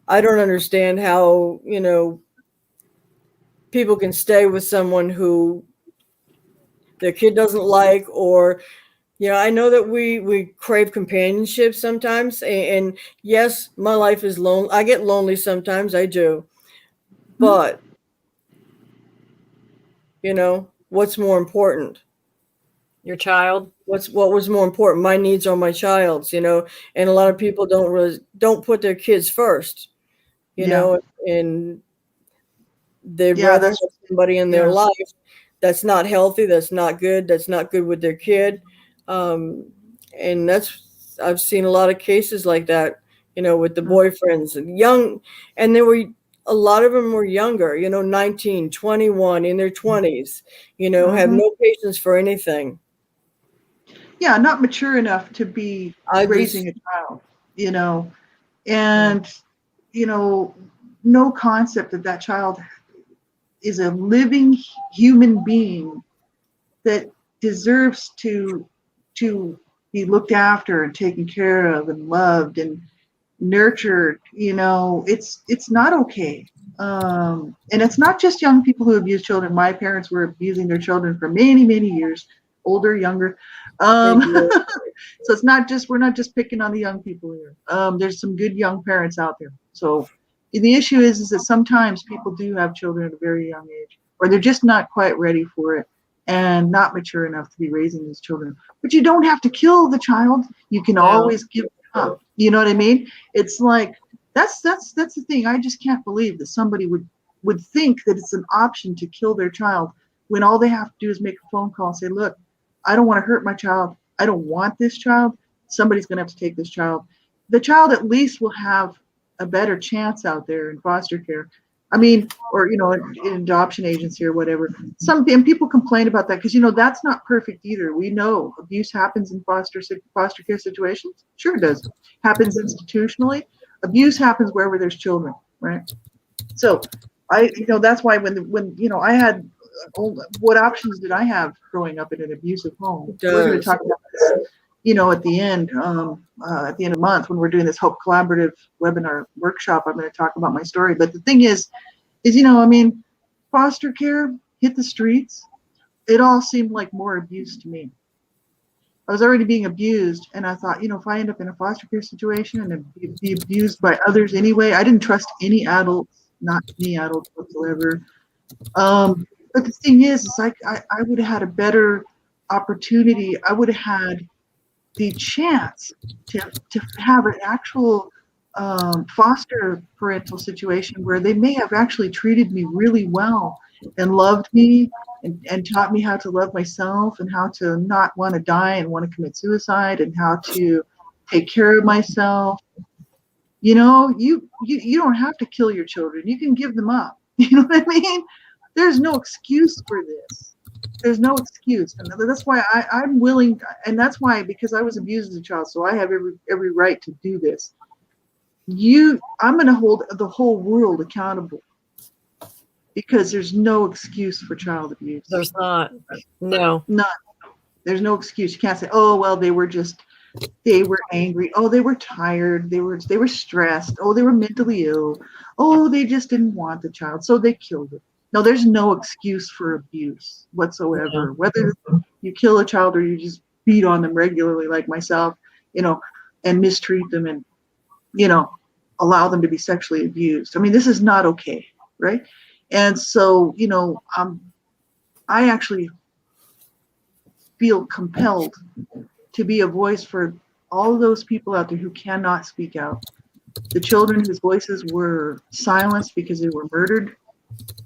I don't understand how, you know, people can stay with someone who their kid doesn't like, or, you know, I know that we crave companionship sometimes, and yes, my life is lonely. I get lonely sometimes, I do. Hmm? But, you know, what's more important? Your child. What was more important? My needs are my child's, you know, and a lot of people don't put their kids first, you Yeah. know, and they'd Yeah. rather That's have somebody in their yeah. life that's not healthy, that's not good with their kid. Um, and I've seen a lot of cases like that, you know, with the Mm. boyfriends and young, and a lot of them were younger, you know, 19, 21, in their 20s, you know, have Mm-hmm. no patience for anything. Yeah. Not mature enough to be I raising just, a child, you know, and, you know, no concept that that child is a living human being that deserves to be looked after and taken care of and loved and nurtured. You know, it's not okay. And it's not just young people who abuse children. My parents were abusing their children for many years, older, younger. thank um, you. so we're not just picking on the young people here. There's some good young parents out there. So the issue is that sometimes people do have children at a very young age, or they're just not quite ready for it and not mature enough to be raising these children. But you don't have to kill the child. You can No. always give up. You know what I mean? It's like that's the thing. I just can't believe that somebody would think that it's an option to kill their child when all they have to do is make a phone call and say, look, I don't want to hurt my child. I don't want this child. Somebody's going to have to take this child. The child at least will have a better chance out there in foster care. I mean, or, you know, in adoption agency or whatever. And people complain about that because, you know, that's not perfect either. We know abuse happens in foster care situations. Sure it does. Happens institutionally. Abuse happens wherever there's children, right? So you know, that's why when you know, I had what options did I have growing up in an abusive home? It We're going to does. talk about this, at the end of the month when we're doing this Hope Collaborative webinar workshop. I'm going to talk about my story. But the thing is, foster care, hit the streets. It all seemed like more abuse to me. I was already being abused, and I thought, if I end up in a foster care situation and be abused by others anyway, I didn't trust any adults, not any adults whatsoever. But the thing is like I would have had a better opportunity. I would have had the chance to have an actual foster parental situation where they may have actually treated me really well and loved me and taught me how to love myself and how to not want to die and want to commit suicide and how to take care of myself. You don't have to kill your children. You can give them up. You know what I mean? There's no excuse for this. There's no excuse. And that's why I'm willing, and that's why, because I was abused as a child, so I have every right to do this. I'm going to hold the whole world accountable because there's no excuse for child abuse. There's not. No. None. There's no excuse. You can't say, oh, well, they were angry. Oh, they were tired. They were stressed. Oh, they were mentally ill. Oh, they just didn't want the child, so they killed it. No, there's no excuse for abuse whatsoever. Yeah. Whether you kill a child or you just beat on them regularly, like myself, and mistreat them and, allow them to be sexually abused. I mean, this is not okay, right? And so, I actually feel compelled to be a voice for all those people out there who cannot speak out. The children whose voices were silenced because they were murdered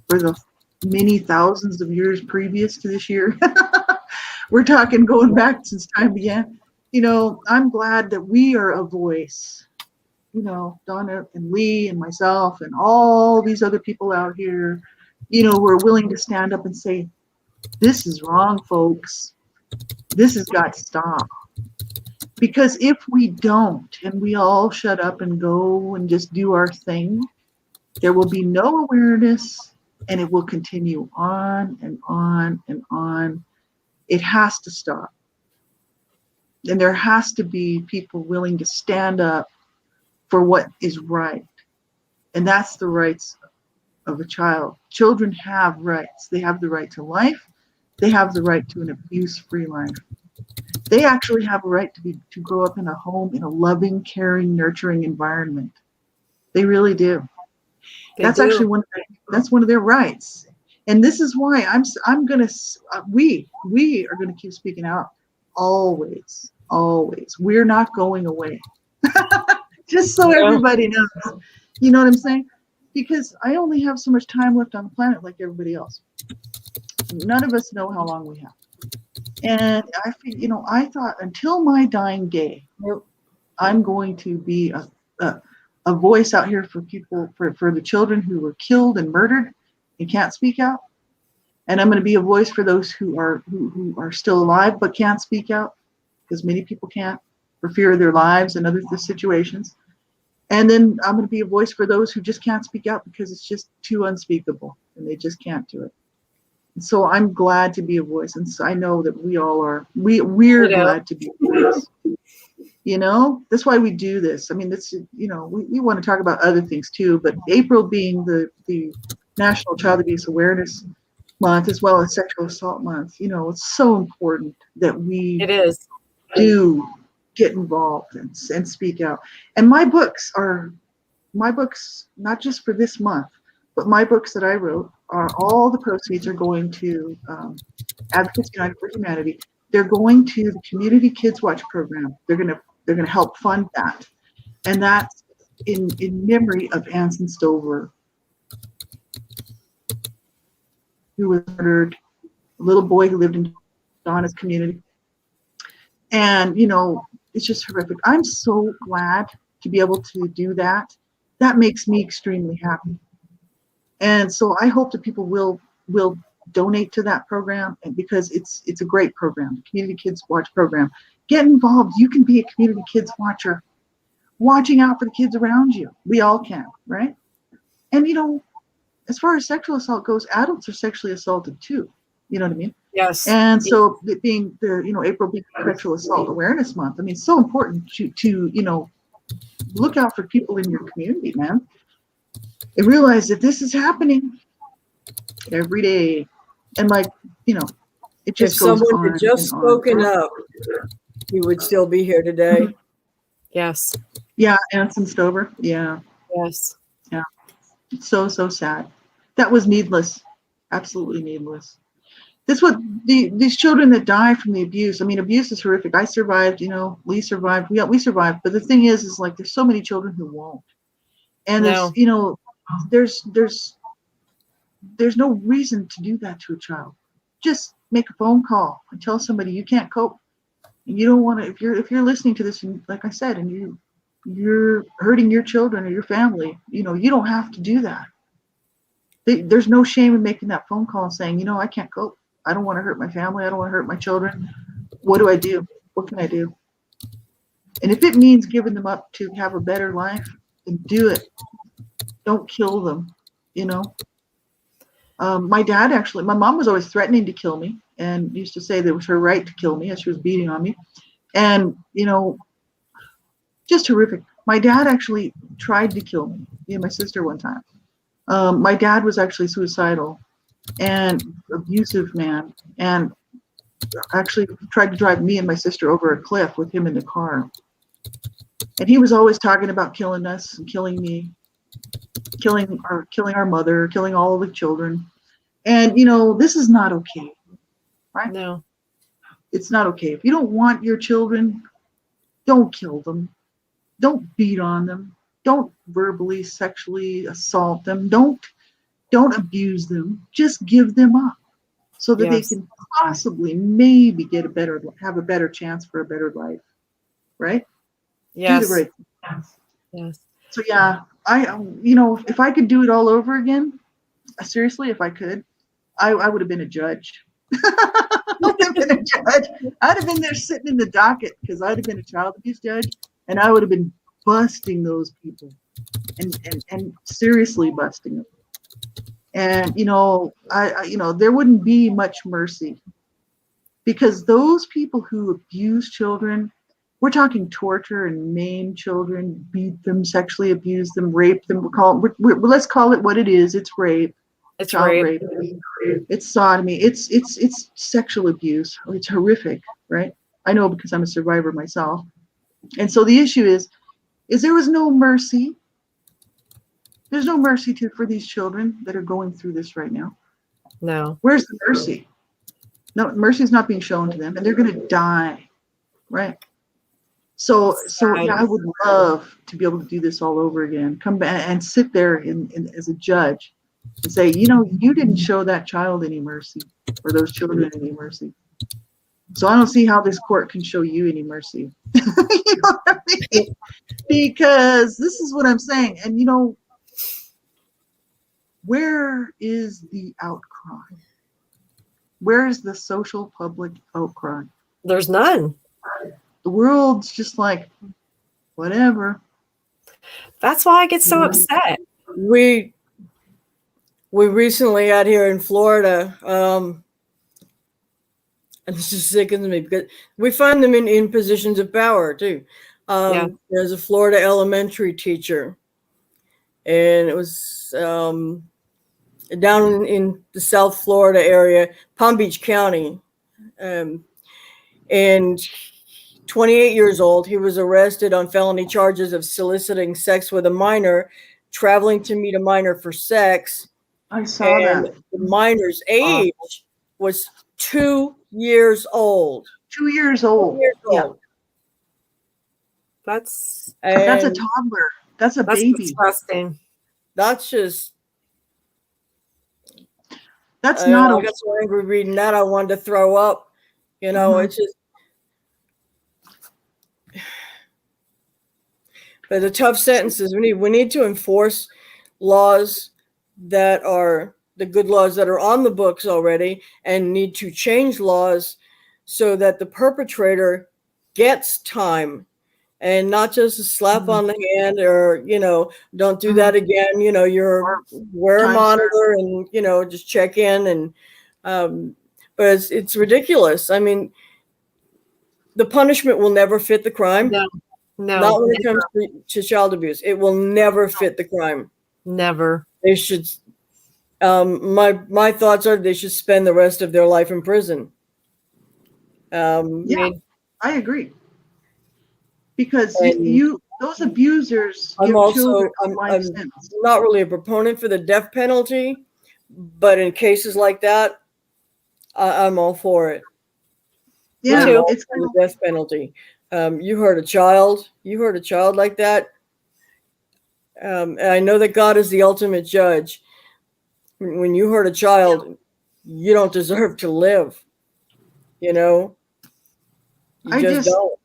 for the many thousands of years previous to this year. We're talking going back since time began. I'm glad that we are a voice. Donna and Lee and myself and all these other people out here, who are willing to stand up and say, this is wrong, folks. This has got to stop. Because if we don't, and we all shut up and go and just do our thing, there will be no awareness, and it will continue on and on and on. It has to stop. And there has to be people willing to stand up for what is right. And that's the rights of a child. Children have rights. They have the right to life. They have the right to an abuse-free life. They actually have a right to grow up in a home, in a loving, caring, nurturing environment. They really do. That's actually one of their rights. And this is why we are gonna keep speaking out always. We're not going away. Just so everybody knows. You know what I'm saying? Because I only have so much time left on the planet like everybody else. None of us know how long we have. And I thought until my dying day, I'm going to be a voice out here for people, for the children who were killed and murdered and can't speak out. And I'm going to be a voice for those who are still alive but can't speak out, because many people can't for fear of their lives and other situations. And then I'm going to be a voice for those who just can't speak out because it's just too unspeakable and they just can't do it. And so I'm glad to be a voice, and so I know that we all are. We're glad to be a voice. That's why we do this. I mean, we want to talk about other things too, but April being the National Child Abuse Awareness Month, as well as Sexual Assault Month, it's so important that we do get involved and speak out. And my books, not just for this month, but my books that I wrote, all the proceeds are going to Advocates United for Humanity. They're going to the Community Kids Watch program. They're gonna help fund that, and that's in memory of Anson Stover, who was murdered, a little boy who lived in Donna's community. And it's just horrific. I'm so glad to be able to do that. That makes me extremely happy. And so I hope that people will donate to that program, and because it's a great program, the Community Kids Watch program. Get involved. You can be a community kids watcher, watching out for the kids around you. We all can, right? And as far as sexual assault goes, adults are sexually assaulted too. You know what I mean? Yes. And so it being the, April being Sexual Assault Awareness Month, I mean, it's so important to look out for people in your community, man, and realize that this is happening every day. And like, it just If goes someone on had just and on. spoken up, he would still be here today. Yes. Yeah, Anson Stover. Yeah. Yes. Yeah. It's so sad. That was needless. Absolutely needless. That's what these children that die from the abuse. I mean, abuse is horrific. I survived, Lee survived. We survived. But the thing is like there's so many children who won't. And No. there's no reason to do that to a child. Just make a phone call and tell somebody you can't cope. And you don't want to, if you're listening to this, and like I said, and you're hurting your children or your family, you don't have to do that. There's no shame in making that phone call and saying, I can't cope. I don't want to hurt my family. I don't want to hurt my children. What do I do? What can I do? And if it means giving them up to have a better life, then do it. Don't kill them, my mom was always threatening to kill me and used to say that it was her right to kill me as she was beating on me. And, just horrific. My dad actually tried to kill me and my sister one time. My dad was actually suicidal and abusive man, and actually tried to drive me and my sister over a cliff with him in the car. And he was always talking about killing us and killing me, killing our mother, killing all the children. And this is not okay, right? No. It's not okay. If you don't want your children, don't kill them. Don't beat on them. Don't verbally, sexually assault them. Don't abuse them. Just give them up so that they can possibly maybe have a better chance for a better life, right? Yes. Do the right thing. Yes. So yeah, if I could do it all over again, seriously, if I could, I would have been a judge. I would have been a judge. I'd have been there sitting in the docket because I'd have been a child abuse judge, and I would have been busting those people and seriously busting them. And there wouldn't be much mercy because those people who abuse children, we're talking torture and maim children, beat them, sexually abuse them, rape them. Let's call it what it is. It's rape. It's child rape. It's sodomy. It's sexual abuse. It's horrific, right? I know because I'm a survivor myself. And so the issue is there was no mercy. There's no mercy for these children that are going through this right now. No. Where's the mercy? No, mercy is not being shown to them, and they're going to die, right? So yeah, I would love to be able to do this all over again. Come back and sit there as a judge and say, you didn't show that child any mercy or those children any mercy. So I don't see how this court can show you any mercy. You know what I mean? Because this is what I'm saying. And where is the outcry? Where is the social public outcry? There's none. The world's just like, whatever. That's why I get so upset. We recently out here in Florida, and this just sickens me because we find them in positions of power too. There's a Florida elementary teacher, and it was down in the South Florida area, Palm Beach County, and 28 years old. He was arrested on felony charges of soliciting sex with a minor, traveling to meet a minor for sex. I saw that. The minor's age was 2 years old. 2 years old. 2 years Yeah. old. That's a toddler. That's baby. Disgusting. That's just. That's not. I got so angry reading that I wanted to throw up. It's just. But the tough sentences, we need to enforce laws that are the good laws that are on the books already, and need to change laws so that the perpetrator gets time and not just a slap on the hand or, don't do that again. Or wear a time monitor and, just check in. And, but it's ridiculous. I mean, the punishment will never fit the crime. No, Not when it never, comes to child abuse. It will never fit the crime. never. They should, my thoughts are they should spend the rest of their life in prison. Yeah, I agree. Because And those abusers give I'm children a life I'm sentence. not really a proponent for the death penalty, but in cases like that, I'm all for it. Yeah, too. it's for the death penalty. You hurt a child like that. And I know that God is the ultimate judge. When you hurt a child, you don't deserve to live. You I just don't.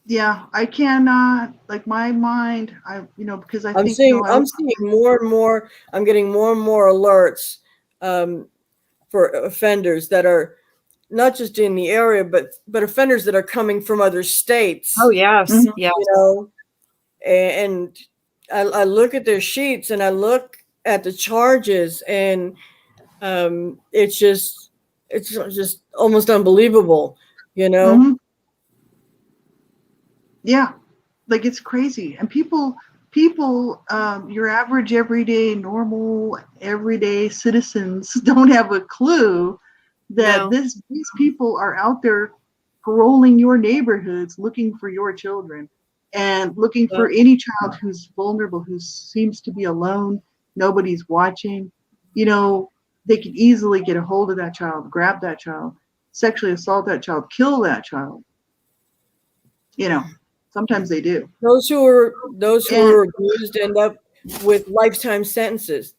Yeah, I cannot, like, my mind, because I I'm think, seeing more and more. I'm getting more and more alerts for offenders that are not just in the area, but offenders that are coming from other states. Oh yes, Mhm. yes. And I look at their sheets and I look at the charges, and it's just almost unbelievable. Mhm. Yeah, like, it's crazy. And people, your average, everyday, normal, everyday citizens don't have a clue that No. these people are out there paroling your neighborhoods, looking for your children and looking for any child who's vulnerable, who seems to be alone, nobody's watching. They can easily get a hold of that child, grab that child, sexually assault that child, kill that child. Sometimes they do. Those who are abused end up with lifetime sentences.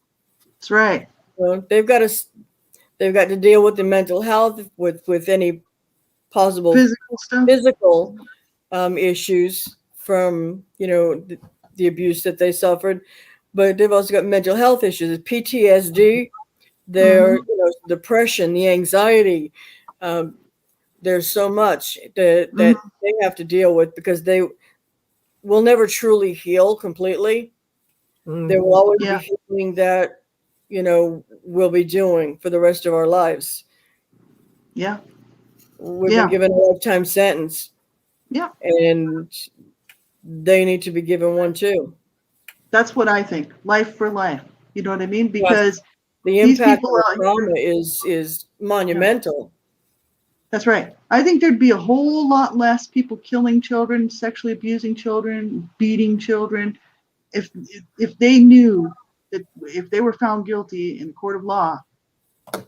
That's right. So they've got to deal with the mental health, with any possible Physical stuff. physical issues from the abuse that they suffered, but they've also got mental health issues, PTSD, their depression, the anxiety. There's so much that they have to deal with because they will never truly heal completely. There will always be healing that we'll be doing for the rest of our lives. Yeah. We've been given a lifetime sentence. Yeah. And they need to be given one too. That's what I think. Life for life. You know what I mean? Because the impact of the trauma is monumental. That's right. I think there'd be a whole lot less people killing children, sexually abusing children, beating children, if they knew that if they were found guilty in a court of law,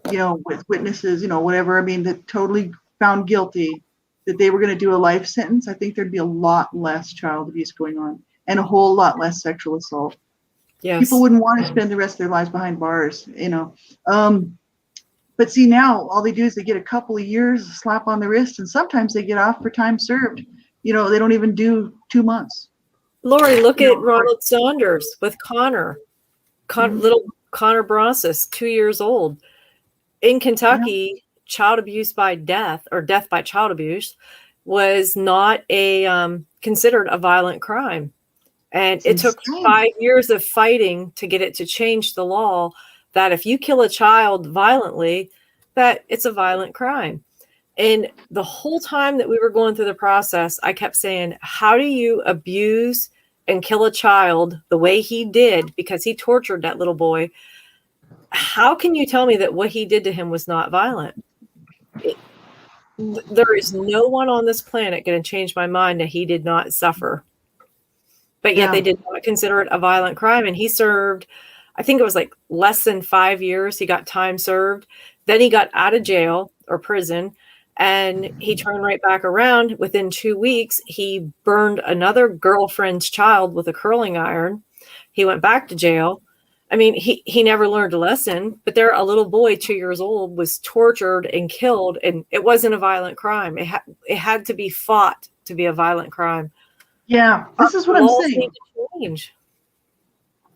with witnesses, whatever, that totally found guilty, that they were going to do a life sentence. I think there'd be a lot less child abuse going on and a whole lot less sexual assault. Yes. People wouldn't want to spend the rest of their lives behind bars, But see, now all they do is they get a couple of years, a slap on the wrist, and sometimes they get off for time served. They don't even do 2 months. Laurie, look at Ronald Saunders with Connor. Little Connor Bronsis, 2 years old. In Kentucky, child abuse by death or death by child abuse was not considered a violent crime. And it took 5 years of fighting to get it to change the law that if you kill a child violently, that it's a violent crime. And the whole time that we were going through the process, I kept saying, how do you abuse and kill a child the way he did, because he tortured that little boy? How can you tell me that what he did to him was not violent? There is no one on this planet going to change my mind that he did not suffer. But yet they did not consider it a violent crime. And he served, I think it was like less than 5 years. He got time served. Then he got out of jail or prison, and he turned right back around. Within 2 weeks, he burned another girlfriend's child with a curling iron. He went back to jail. I mean, he never learned a lesson, but a little boy, 2 years old, was tortured and killed, and it wasn't a violent crime. It had to be fought to be a violent crime. Yeah, this is what I'm saying. Need to change.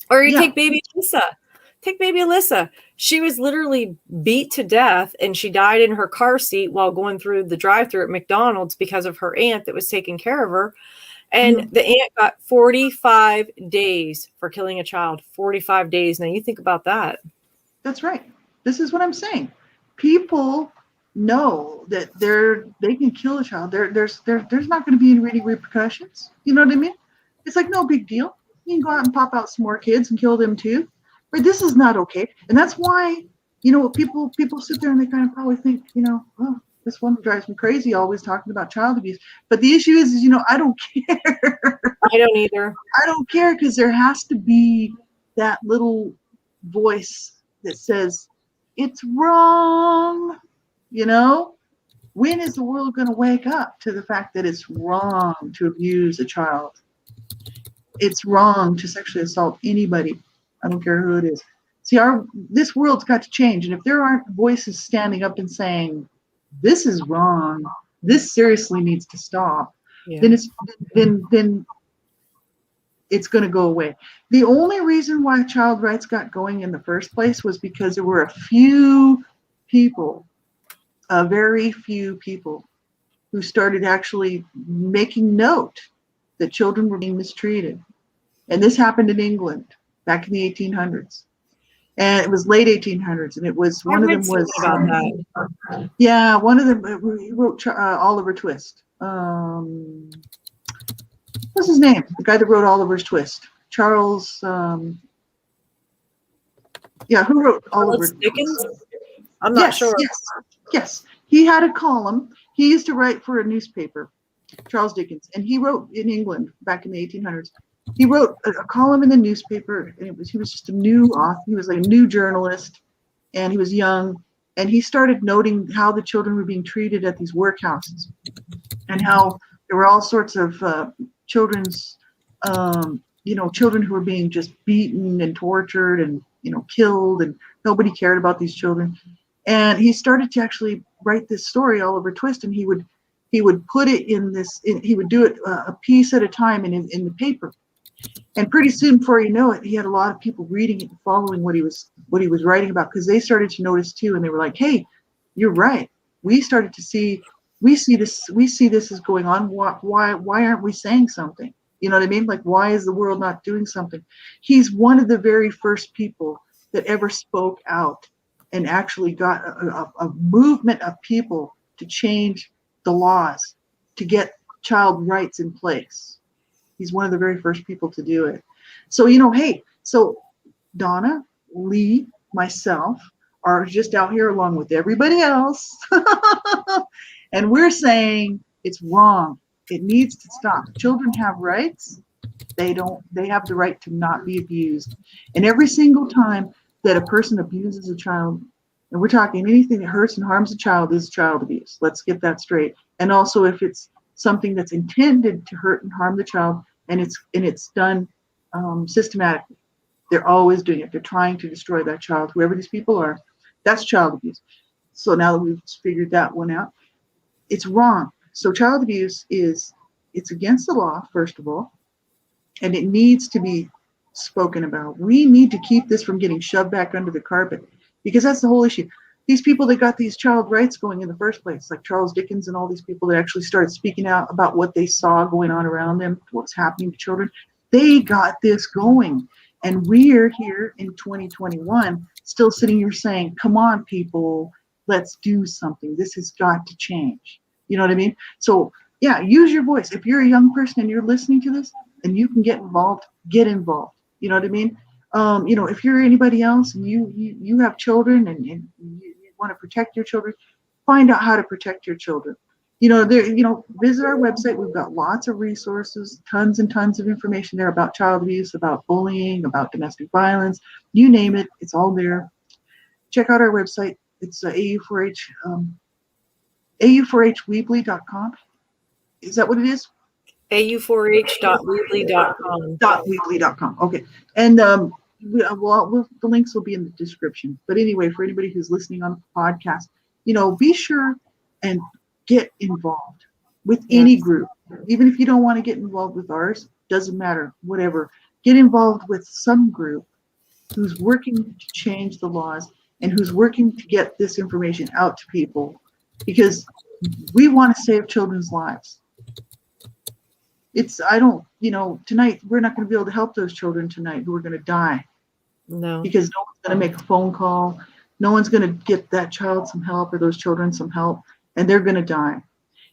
Or you take baby Lisa. Take baby Alyssa. She was literally beat to death, and she died in her car seat while going through the drive-thru at McDonald's because of her aunt that was taking care of her. And the aunt got 45 days for killing a child. 45 days. Now you think about that. That's right. This is what I'm saying. People know that they can kill a child. There's not going to be any really repercussions. You know what I mean? It's like no big deal. You can go out and pop out some more kids and kill them too. But this is not okay. And that's why, people sit there and they kind of probably think, oh, this one drives me crazy, always talking about child abuse. But the issue is I don't care. I don't either. I don't care, because there has to be that little voice that says it's wrong. When is the world going to wake up to the fact that it's wrong to abuse a child? It's wrong to sexually assault anybody. I don't care who it is. See, this world's got to change. And if there aren't voices standing up and saying, this is wrong, this seriously needs to stop, then it's going to go away. The only reason why child rights got going in the first place was because there were a few people, very few people, who started actually making note that children were being mistreated. And this happened in England back in the 1800s. And it was late 1800s, and it was one of them was about that. Yeah, one of them he wrote Oliver Twist. What's his name? The guy that wrote Oliver's Twist. Charles. Who wrote Oliver? Dickens? I'm not sure. Yes. He had a column. He used to write for a newspaper, Charles Dickens, and he wrote in England back in the 1800s. He wrote a column in the newspaper, and he was just a new author. He was like a new journalist, and he was young, and he started noting how the children were being treated at these workhouses, and how there were all sorts of children's, children who were being just beaten and tortured and killed, and nobody cared about these children. And he started to actually write this story, Oliver Twist, and he would put it he would do it a piece at a time in the paper. And pretty soon, before you know it, he had a lot of people reading it and following what he was writing about, because they started to notice too, and they were like, "Hey, you're right. We see this is going on. Why aren't we saying something? You know what I mean? Like, why is the world not doing something?" He's one of the very first people that ever spoke out and actually got a movement of people to change the laws, to get child rights in place. He's one of the very first people to do it. So, so Donna, Lee, myself are just out here along with everybody else. And we're saying it's wrong. It needs to stop. Children have rights. They have the right to not be abused. And every single time that a person abuses a child, and we're talking anything that hurts and harms a child, is child abuse. Let's get that straight. And also, if it's something that's intended to hurt and harm the child, and it's done systematically, they're always doing it. They're trying to destroy that child, whoever these people are. That's child abuse. So now that we've figured that one out, it's wrong. So child abuse it's against the law, first of all, and it needs to be spoken about. We need to keep this from getting shoved back under the carpet, because that's the whole issue. These people that got these child rights going in the first place, like Charles Dickens and all these people that actually started speaking out about what they saw going on around them, what's happening to children, they got this going. And we're here in 2021 still sitting here saying, come on, people, let's do something. This has got to change. You know what I mean? So, yeah, use your voice. If you're a young person and you're listening to this and you can get involved, get involved. You know what I mean? If you're anybody else and you have children and you want to protect your children, find out how to protect your children. Visit our website. We've got lots of resources, tons and tons of information there about child abuse, about bullying, about domestic violence, you name it, it's all there. Check out our website. It's AU4H, AU4Hweebly.com. Is that what it is? AU4H.weebly.com. .weebly.com. Okay. And the links will be in the description. But anyway, for anybody who's listening on the podcast, be sure and get involved with any group. Even if you don't want to get involved with ours, doesn't matter, whatever. Get involved with some group who's working to change the laws and who's working to get this information out to people, because we want to save children's lives. Tonight we're not going to be able to help those children tonight who are going to die. No. Because no one's going to make a phone call. No one's going to get that child some help or those children some help, and they're going to die.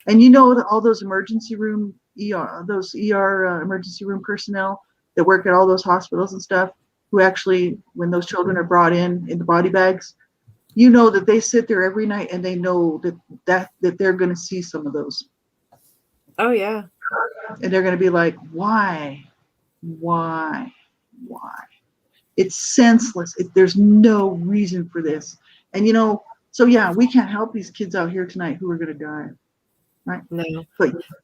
And all those emergency room emergency room personnel that work at all those hospitals and stuff, who actually, when those children are brought in the body bags, that they sit there every night and they know that they're going to see some of those. Oh yeah. And they're going to be like, why? It's senseless. There's no reason for this. And so yeah, we can't help these kids out here tonight who are going to die, right? No.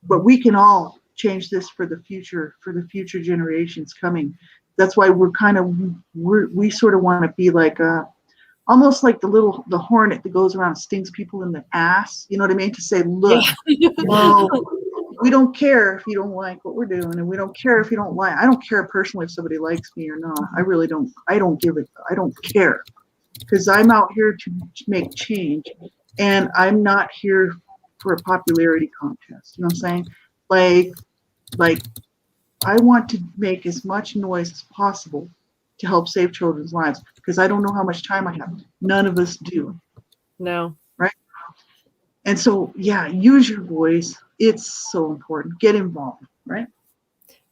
But we can all change this for the future generations coming. That's why we sort of want to be like almost like the hornet that goes around and stings people in the ass. You know what I mean? To say, look, no, we don't care if you don't like what we're doing, and we don't care if you don't like. I don't care personally if somebody likes me or not. I really don't. I don't care, because I'm out here to make change, and I'm not here for a popularity contest. You know what I'm saying? Like I want to make as much noise as possible to help save children's lives, because I don't know how much time I have. None of us do. No. Right? And so, yeah, use your voice. It's so important. Get involved, right?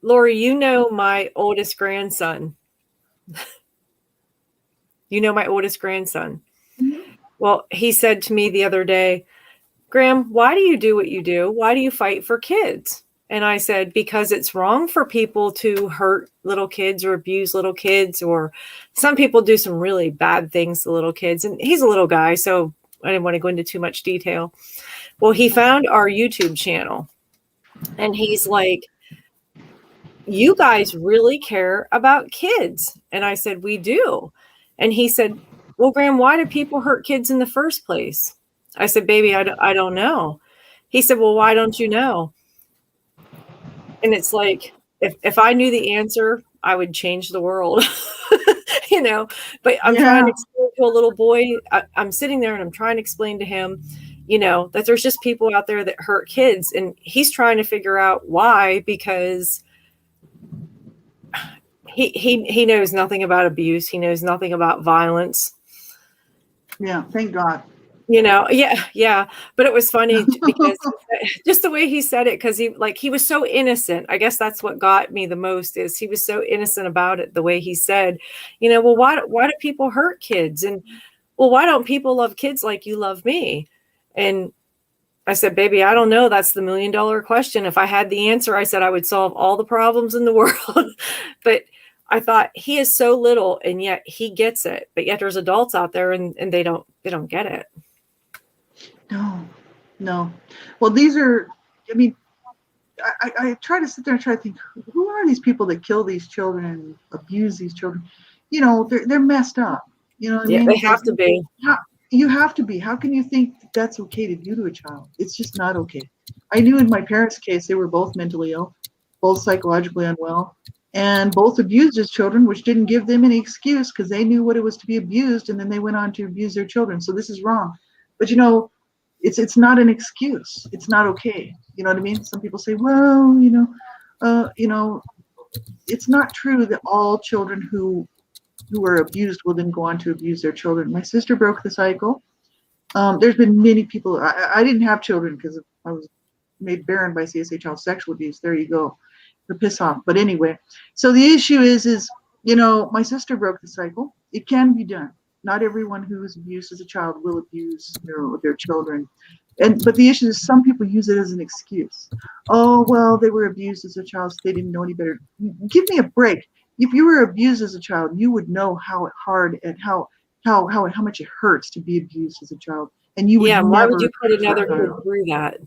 Laurie, my oldest grandson. My oldest grandson. Mm-hmm. Well, he said to me the other day, Graham, why do you do what you do? Why do you fight for kids? And I said, because it's wrong for people to hurt little kids or abuse little kids, or some people do some really bad things to little kids. And he's a little guy, so I didn't want to go into too much detail. Well, he found our YouTube channel, and he's like, you guys really care about kids. And I said, we do. And he said, well, Graham, why do people hurt kids in the first place? I said, baby, I don't know. He said, well, why don't you know? And it's like, if I knew the answer, I would change the world, but I'm trying to explain to a little boy. I'm sitting there and I'm trying to explain to him, that there's just people out there that hurt kids, and he's trying to figure out why, because he knows nothing about abuse. He knows nothing about violence. Yeah. Thank God. Yeah. But it was funny because just the way he said it, because he was so innocent. I guess that's what got me the most, is he was so innocent about it. The way he said, well, why do people hurt kids? And well, why don't people love kids like you love me? And I said, baby, I don't know. That's the $1 million question. If I had the answer, I said I would solve all the problems in the world. But I thought, he is so little, and yet he gets it. But yet there's adults out there and they don't get it. No. Well, I try to sit there and try to think, who are these people that kill these children and abuse these children? They're messed up. You know what I mean? They have to be. You have to be. How can you think that's okay to do to a child? It's just not okay. I knew in my parents' case, they were both mentally ill, both psychologically unwell, and both abused as children, which didn't give them any excuse, because they knew what it was to be abused, and then they went on to abuse their children. So this is wrong. But it's not an excuse. It's not okay. You know what I mean? Some people say, well, it's not true that all children who are abused will then go on to abuse their children. My sister broke the cycle. There's been many people. I didn't have children because I was made barren by CSA child sexual abuse. There you go. The piss off. But anyway, so the issue is my sister broke the cycle. It can be done. Not everyone who is abused as a child will abuse their children. But the issue is, some people use it as an excuse. Oh, well, they were abused as a child, so they didn't know any better. Give me a break. If you were abused as a child, you would know how hard and how much it hurts to be abused as a child. And you would why would you put another kid through that?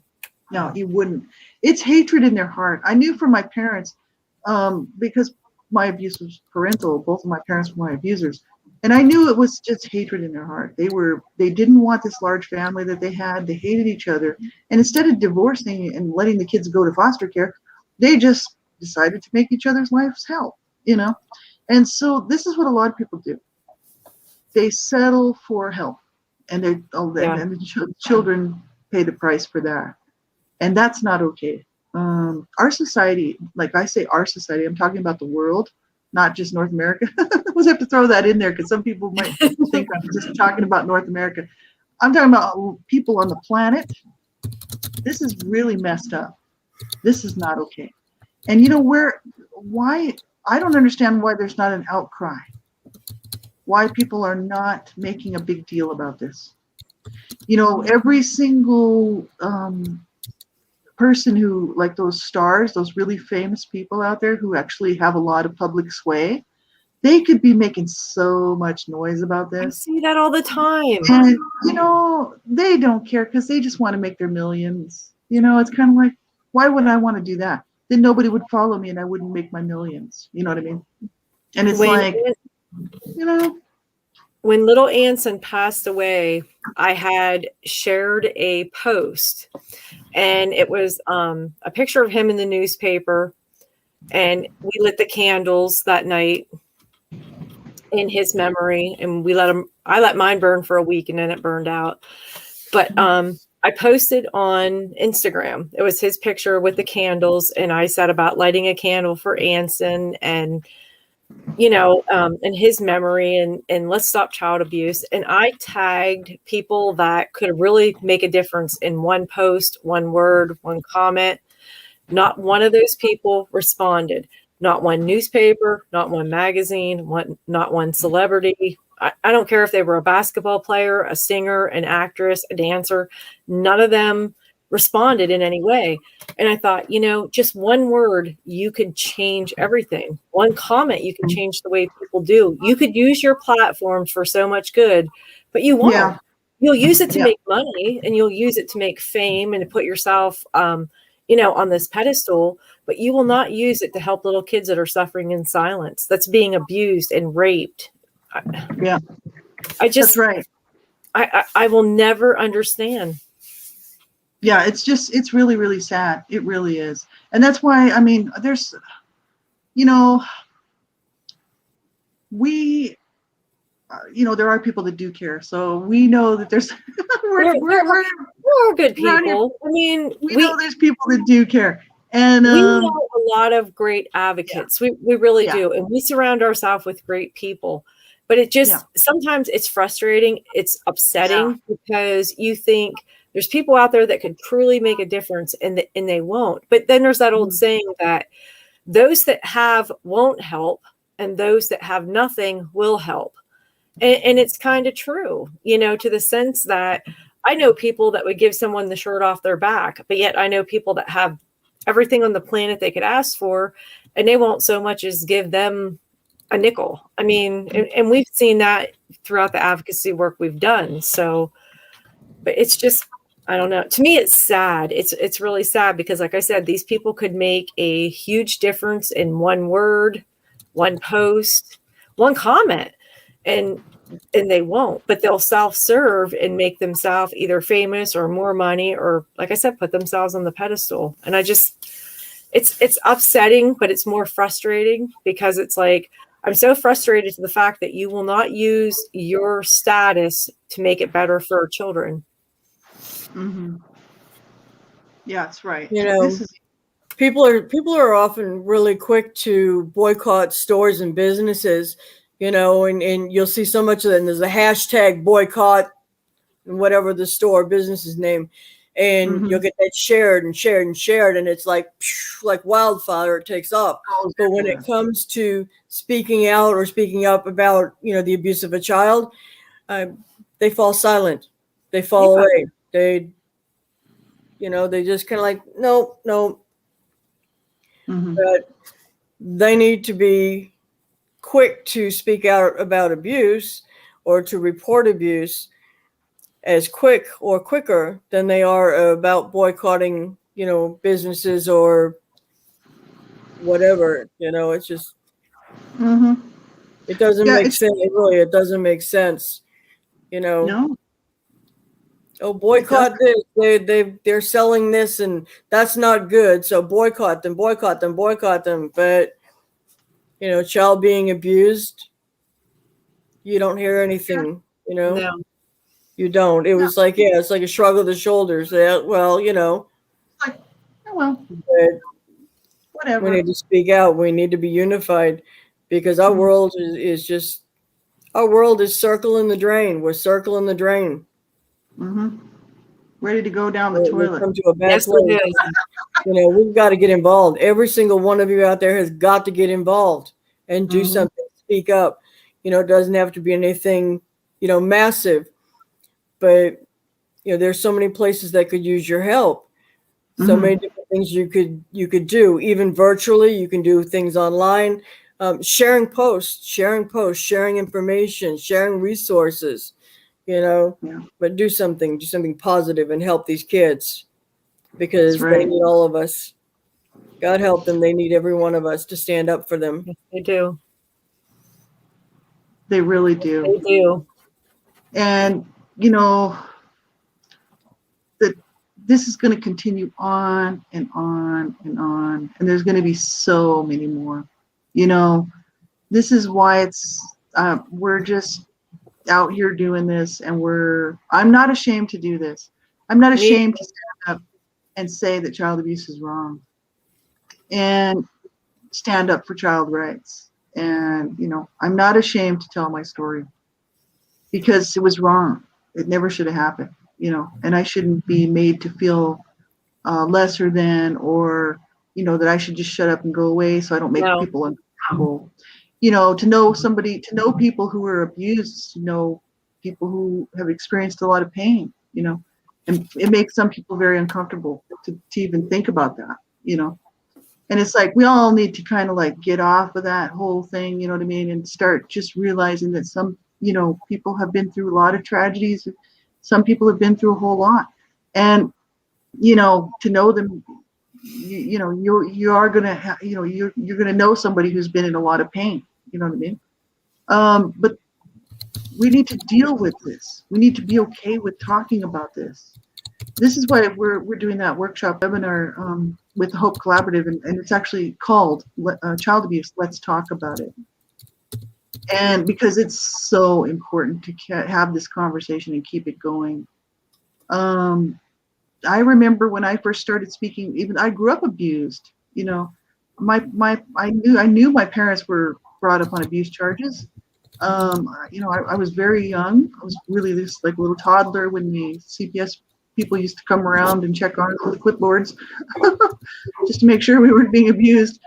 No, you wouldn't. It's hatred in their heart. I knew from my parents, because my abuse was parental. Both of my parents were my abusers. And I knew it was just hatred in their heart. They didn't want this large family that they had. They hated each other. And instead of divorcing and letting the kids go to foster care, they just decided to make each other's lives hell, And so this is what a lot of people do. they settle for help, and and the children pay the price for that, and that's not okay. Our society, like I say, our society, I'm talking about the world, not just North America. I always have to throw that in there because some people might think I'm just talking about North America. I'm talking about people on the planet. This is really messed up. This is not okay. And why, I don't understand why there's not an outcry. Why people are not making a big deal about this. Every single person who, like those stars, those really famous people out there who actually have a lot of public sway, they could be making so much noise about this. I see that all the time. And, they don't care because they just want to make their millions. It's kind of like, why would I want to do that? Then nobody would follow me and I wouldn't make my millions. You know what I mean? And it's when little Anson passed away, I had shared a post, and it was a picture of him in the newspaper, and we lit the candles that night in his memory, and I let mine burn for a week, and then it burned out. But I posted on Instagram. It was his picture with the candles, and I said about lighting a candle for Anson and in his memory, and let's stop child abuse. And I tagged people that could really make a difference in one post, one word, one comment. Not one of those people responded. Not one newspaper, not one magazine, not one celebrity. I don't care if they were a basketball player, a singer, an actress, a dancer. None of them responded in any way. And I thought, just one word, you could change everything. One comment, you can change the way people do. You could use your platforms for so much good, but you won't. Yeah. You'll use it to make money, and you'll use it to make fame and to put yourself, on this pedestal, but you will not use it to help little kids that are suffering in silence, that's being abused and raped. Yeah. That's right. I will never understand. Yeah, it's really, really sad. It really is. And that's why, there's, there are people that do care. So we know that there's, we're good people. We know there's people that do care. And we know a lot of great advocates. Yeah. We really do. And we surround ourselves with great people. But it just, sometimes it's frustrating. It's upsetting because you think there's people out there that could truly make a difference, and they won't. But then there's that old saying that those that have won't help, and those that have nothing will help. And it's kind of true, to the sense that I know people that would give someone the shirt off their back, but yet I know people that have everything on the planet they could ask for, and they won't so much as give them a nickel. And we've seen that throughout the advocacy work we've done. So, but it's just, I don't know. To me, it's sad. It's really sad because, like I said, these people could make a huge difference in one word, one post, one comment, and they won't. But they'll self-serve and make themselves either famous or more money, or, like I said, put themselves on the pedestal. And it's upsetting, but it's more frustrating because it's like, I'm so frustrated to the fact that you will not use your status to make it better for children. Mm-hmm. Yeah, that's right. People are often really quick to boycott stores and businesses, and you'll see so much of that. And there's a hashtag boycott and whatever the store business's name, and you'll get that shared and shared and shared, and it's like wildfire. It takes off. But when it comes to speaking out or speaking up about the abuse of a child, they fall silent. They fall away. They just kind of like, no. But they need to be quick to speak out about abuse or to report abuse as quick or quicker than they are about boycotting, businesses or whatever. It's just, it doesn't make sense. Really, it doesn't make sense. No. Oh, boycott this. They're selling this, and that's not good. So boycott them. But child being abused, you don't hear anything, you know. No. You don't. It was like, yeah, it's like a shrug of the shoulders. Yeah, well, you know, Like, oh, well, but whatever. we need to speak out. We need to be unified because our world is just, our world is circling the drain. We're circling the drain. Mm-hmm. Ready to go down the We've toilet. come to a bad Yes, place. it is. You know, we've got to get involved. Every single one of you out there has got to get involved and do something. Speak up. You know, it doesn't have to be anything, you know, massive, but you know, there's so many places that could use your help. So many different things you could do, even virtually. You can do things online, sharing posts, sharing information, sharing resources. You know, but do something positive and help these kids because That's right. they need all of us. God help them. They need every one of us to stand up for them. Yes, they do. They really do. They do. And, you know, that this is going to continue on and on and on. And there's going to be so many more. You know, this is why we're just out here doing this. And I'm not ashamed to do this. I'm not ashamed to stand up and say that child abuse is wrong and stand up for child rights. And, you know, I'm not ashamed to tell my story because it was wrong. It never should have happened, you know, and I shouldn't be made to feel lesser than, or, you know, that I should just shut up and go away so I don't make people uncomfortable. You know, to know people who are abused, to know people who have experienced a lot of pain, you know, and it makes some people very uncomfortable to even think about that, you know. And it's like we all need to kind of like get off of that whole thing, you know what I mean, and start just realizing that some, you know, people have been through a lot of tragedies. Some people have been through a whole lot, and you know, to know them, you know, you are gonna, you know, you're gonna know somebody who's been in a lot of pain. You know what I mean? But we need to deal with this. We need to be okay with talking about this. This is why we're doing that workshop webinar with the Hope Collaborative, and it's actually called Child Abuse, Let's Talk About It. And because it's so important to have this conversation and keep it going. I remember when I first started speaking, even I grew up abused, you know, I knew my parents were brought up on abuse charges. You know, I was very young. I was really this like little toddler when the CPS people used to come around and check on us with clipboards just to make sure we weren't being abused.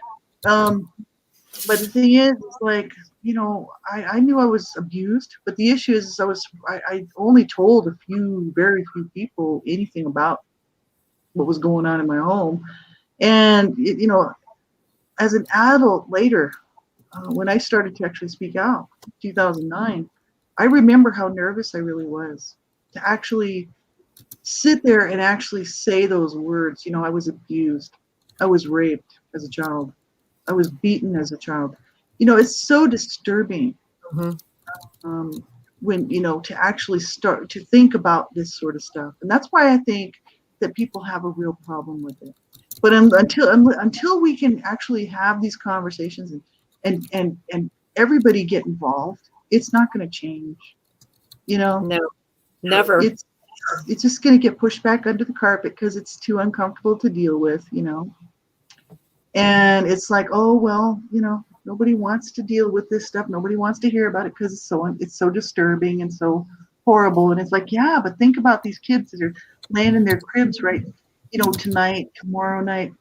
But the thing is, it's like, you know, I knew I was abused, but the issue is I only told very few people anything about what was going on in my home. And, you know, as an adult later, when I started to actually speak out, 2009, I remember how nervous I really was to actually sit there and actually say those words. You know, I was abused. I was raped as a child. I was beaten as a child. You know, it's so disturbing when, you know, to actually start to think about this sort of stuff. And that's why I think that people have a real problem with it. But until we can actually have these conversations and everybody get involved, it's not going to change. You know? No, never. It's just going to get pushed back under the carpet because it's too uncomfortable to deal with, you know. And it's like, oh, well, you know, nobody wants to deal with this stuff. Nobody wants to hear about it because it's so disturbing and so horrible. And it's like, yeah, but think about these kids that are laying in their cribs, right? You know, tonight, tomorrow night,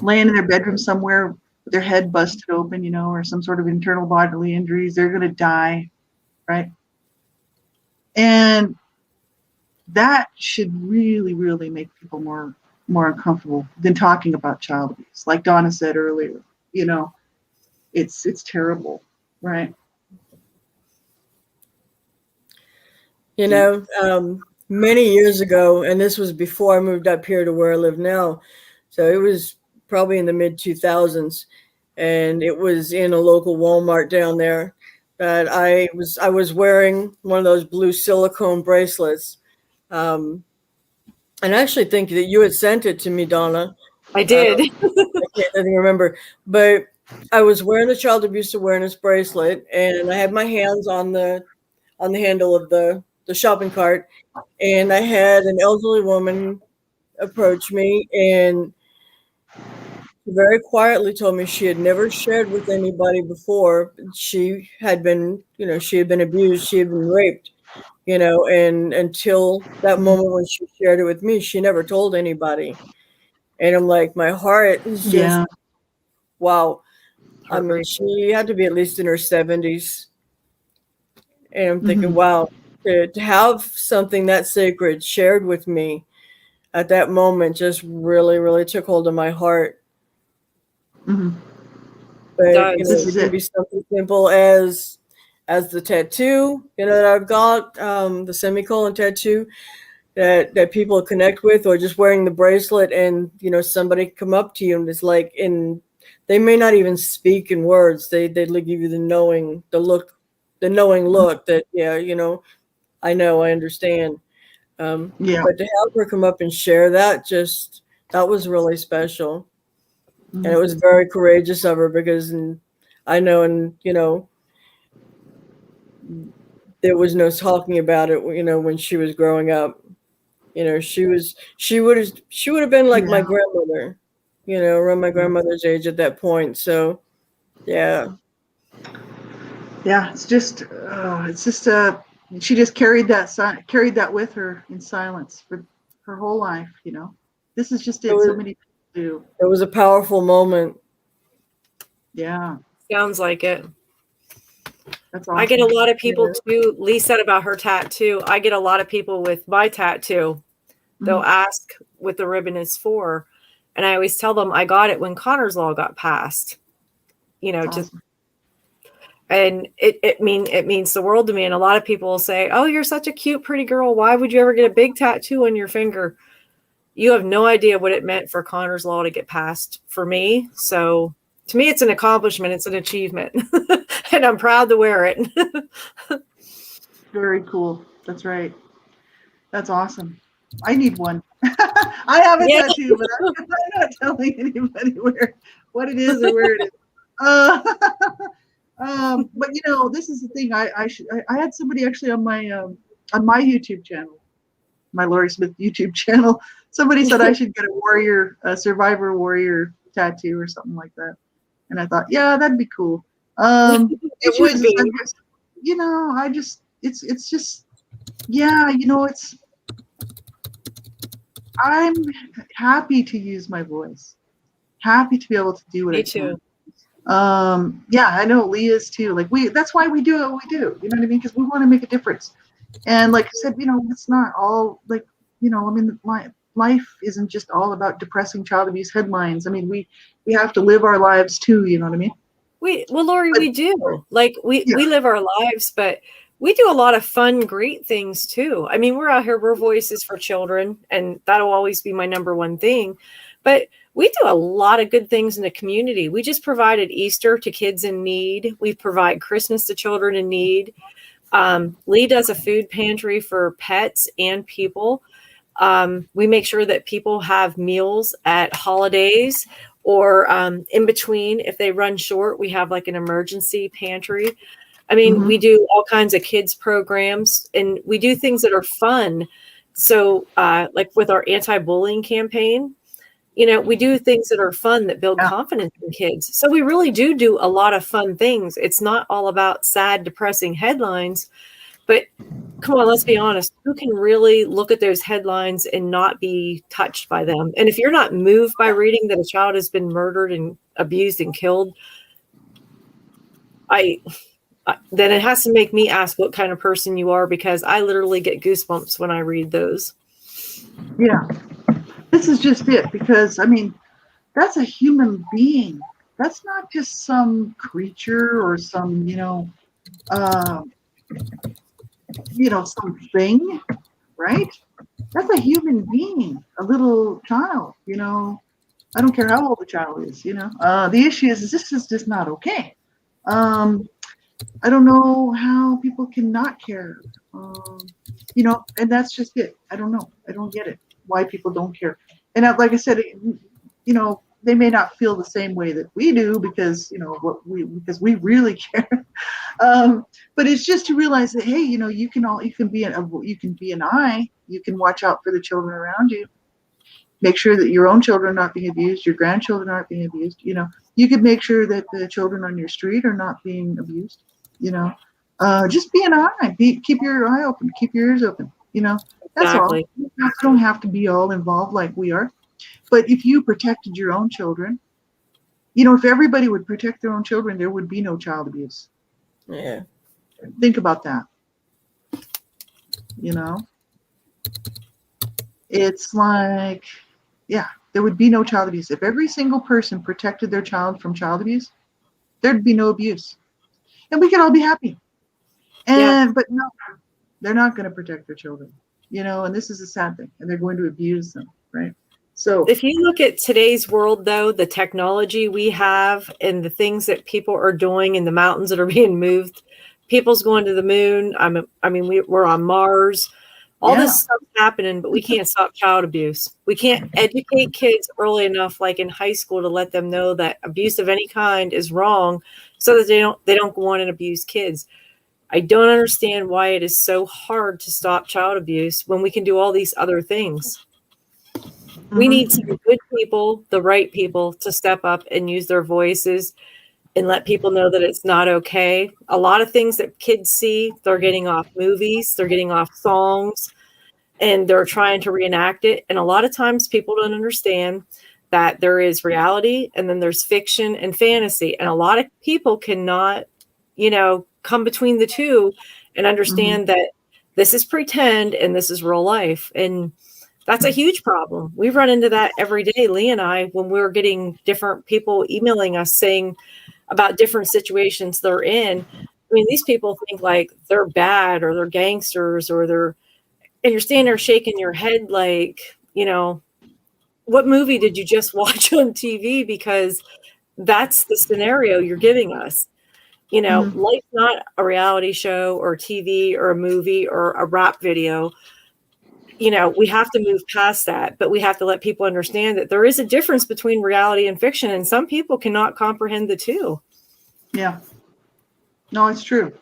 laying in their bedroom somewhere with their head busted open, you know, or some sort of internal bodily injuries. They're going to die, right? And that should really, really make people more uncomfortable than talking about child abuse. Like Donna said earlier, you know, it's terrible, right? You know, many years ago, and this was before I moved up here to where I live now, so it was probably in the mid 2000s, and it was in a local Walmart down there that I was wearing one of those blue silicone bracelets. And I actually think that you had sent it to me, Donna. I did. I can't remember, but I was wearing the child abuse awareness bracelet, and I had my hands on the handle of the shopping cart, and I had an elderly woman approach me and very quietly told me she had never shared with anybody before. She had been, she had been abused, she had been raped, and until that moment when she shared it with me, she never told anybody. And I'm like, my heart is just, Yeah. wow. I mean, Heartbreaking. she had to be at least in her 70s. And I'm thinking, Mhm. wow, to have something that sacred shared with me at that moment just really, really took hold of my heart. Mhm. But Does. This it is can it. be something simple as the tattoo, that I've got, the semicolon tattoo that people connect with, or just wearing the bracelet and somebody come up to you and it's like, and they may not even speak in words. They give you the knowing look that, yeah, I know, I understand. Yeah. But to have her come up and share that was really special. And it Mhm. was very courageous of her, because I know, and there was no talking about it, when she was growing up. She would have been like my Yeah. grandmother, around my grandmother's age at that point. So yeah, Yeah. It's just she just carried that with her in silence for her whole life. This is just it it. So was many people do. it was a powerful moment. Yeah. Sounds like it. That's I get a awesome. lot of people Yeah. too. Lee said about her tattoo. I get a lot of people with my tattoo. They'll Mhm. ask what the ribbon is for. And I always tell them I got it when Connor's Law got passed. That's Just awesome. and it means the world to me. And a lot of people will say, "Oh, you're such a cute, pretty girl. Why would you ever get a big tattoo on your finger?" You have no idea what it meant for Connor's Law to get passed for me. So to me, it's an accomplishment. It's an achievement, and I'm proud to wear it. Very cool. That's right. That's awesome. I need one. I have a Yeah, tattoo, but I'm not telling anybody what it is or where it is. Uh, but this is the thing. I had somebody actually on my YouTube channel, my Laurie Smith YouTube channel. Somebody said I should get a survivor warrior tattoo or something like that, and I thought, yeah, that'd be cool. it Issue would is be. I just it's just yeah, I'm happy to use my voice. Happy to be able to do what Me I can. too. Yeah, I know Lee is too. Like that's why we do what we do. You know what I mean? Because we want to make a difference. And like I said, it's not all like, I mean, my life isn't just all about depressing child abuse headlines. I mean, we have to live our lives too. You know what I mean? Laurie, But we do. Like yeah, we live our lives, but we do a lot of fun, great things too. I mean, we're out here, we're voices for children, and that'll always be my number one thing. But we do a lot of good things in the community. We just provided Easter to kids in need. We provide Christmas to children in need. Lee does a food pantry for pets and people. We make sure that people have meals at holidays or in between. If they run short, we have like an emergency pantry. I mean, hmm we do all kinds of kids programs and we do things that are fun. So, like with our anti-bullying campaign, we do things that are fun that build yeah, confidence in kids. So we really do a lot of fun things. It's not all about sad, depressing headlines, but come on, let's be honest. Who can really look at those headlines and not be touched by them? And if you're not moved by reading that a child has been murdered and abused and killed, I then it has to make me ask what kind of person you are, because I literally get goosebumps when I read those. yeah. This is just it because I mean, that's a human being. That's not just some creature or some uh, something, right? That's a human being, a little child. I don't care how old the child is. The issue is this is just not okay. Um, I don't know how people can not care. And that's just it. I don't know. I don't get it. Why people don't care. And like I said, they may not feel the same way that we do because because we really care. But it's just to realize that, hey, you can be an eye. You can watch out for the children around you. Make sure that your own children are not being abused, your grandchildren aren't being abused. You could make sure that the children on your street are not being abused. Just be an eye. Keep your eye open. Keep your ears open. That's Exactly. all. You don't have to be all involved like we are. But if you protected your own children, if everybody would protect their own children, there would be no child abuse. Yeah. Think about that. It's like, yeah, there would be no child abuse. If every single person protected their child from child abuse, there'd be no abuse. And we could all be happy. But no, they're not going to protect their children, and this is a sad thing. And they're going to abuse them, right? So if you look at today's world, though, the technology we have and the things that people are doing and the mountains that are being moved, people's going to the moon. We're on Mars. All this stuff's happening, but we can't stop child abuse. We can't educate kids early enough, like in high school, to let them know that abuse of any kind is wrong, so that they don't go on and abuse kids. I don't understand why it is so hard to stop child abuse when we can do all these other things. Mm-hmm. We need some good people, the right people, to step up and use their voices and let people know that it's not okay. A lot of things that kids see, they're getting off movies, they're getting off songs, and they're trying to reenact it. And a lot of times people don't understand that there is reality and then there's fiction and fantasy. And a lot of people cannot, come between the two and understand that this is pretend and this is real life. And that's a huge problem. We run into that every day, Lee and I, when we're getting different people emailing us saying about different situations they're in. I mean, these people think like they're bad or they're gangsters and you're standing there shaking your head like, what movie did you just watch on TV? Because that's the scenario you're giving us. Life's not a reality show or TV or a movie or a rap video. We have to move past that, but we have to let people understand that there is a difference between reality and fiction, and some people cannot comprehend the two. Yeah. No, it's true.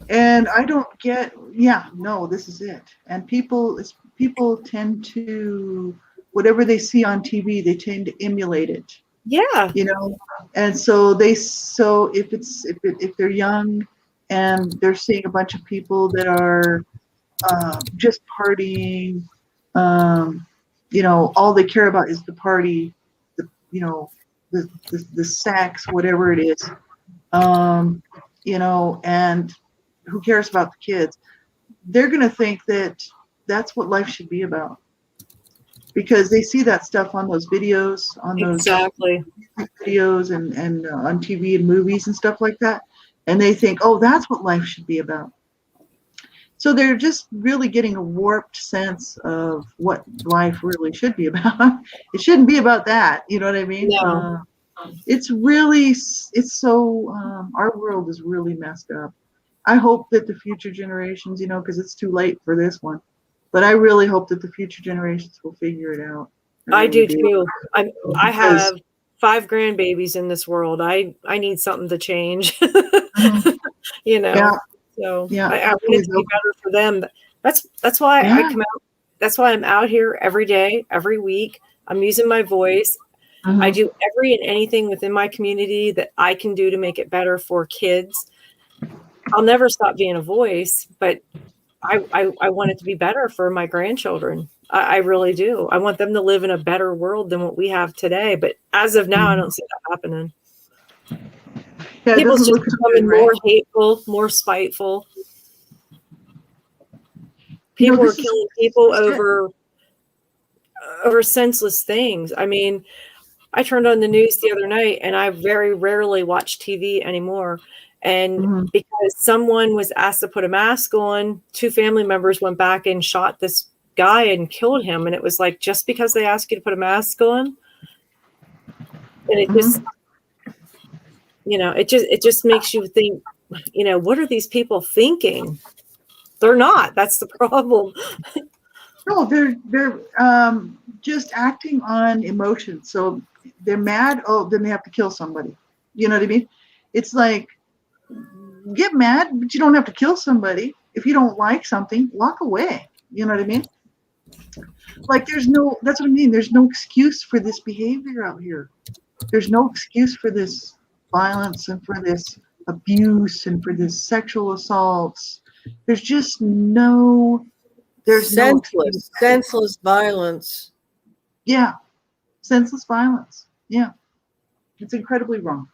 And I don't get, this is it. And people tend to, whatever they see on TV, they tend to emulate it. Yeah. And so if they're young and they're seeing a bunch of people that are just partying, all they care about is the party, the sex, whatever it is, and who cares about the kids? They're going to think that that's what life should be about, because they see that stuff on those videos, on those videos and on TV and movies and stuff like that. And they think, oh, that's what life should be about. So they're just really getting a warped sense of what life really should be about. It shouldn't be about that. You know what I mean? No. Our world is really messed up. I hope that the future generations, because it's too late for this one, but I really hope that the future generations will figure it out. I do too. I have 5 grandbabies in this world. I need something to change. Yeah. So I want it to be better for them. That's why I come out. That's why I'm out here every day, every week. I'm using my voice. I do every and anything within my community that I can do to make it better for kids. I'll never stop being a voice, but I want it to be better for my grandchildren. I really do. I want them to live in a better world than what we have today. But as of now, I don't see that happening. Yeah, People's just becoming more hateful, more spiteful. People are killing people over senseless things. I mean, I turned on the news the other night, and I very rarely watch TV anymore. And because someone was asked to put a mask on, 2 family members went back and shot this guy and killed him. And it was like, just because they ask you to put a mask on, and it just, it just makes you think, what are these people thinking? They're not. That's the problem. No, they're just acting on emotion. So they're mad. Oh, then they have to kill somebody. You know what I mean? It's like, get mad, but you don't have to kill somebody. If you don't like something, walk away. You know what I mean? Like that's what I mean. There's no excuse for this behavior out here. There's no excuse for this violence and for this abuse and for this sexual assaults. There's just senseless violence. Yeah. Senseless violence. Yeah. It's incredibly wrong.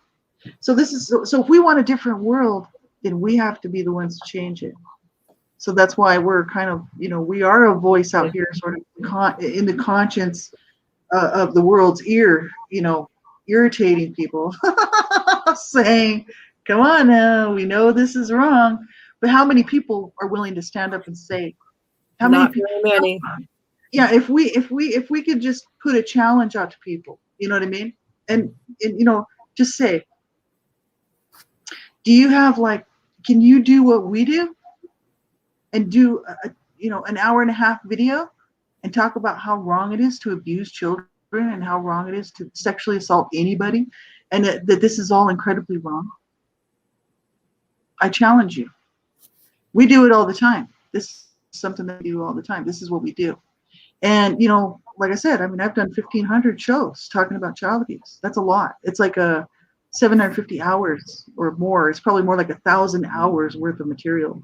So if we want a different world, then we have to be the ones to change it. So that's why we're kind of, we are a voice out here, sort of in the conscience of the world's ear, irritating people, saying, come on now, we know this is wrong. But how many people are willing to stand up and say, Not very many. Yeah, if we could just put a challenge out to people, you know what I mean? And just say, do you have can you do what we do and do an hour and a half video and talk about how wrong it is to abuse children and how wrong it is to sexually assault anybody, and that this is all incredibly wrong? I challenge you. We do it all the time. This is something that we do all the time. This is what we do. And, like I said, I've done 1,500 shows talking about child abuse. That's a lot. It's like 750 hours or more. It's probably more like 1,000 hours worth of material.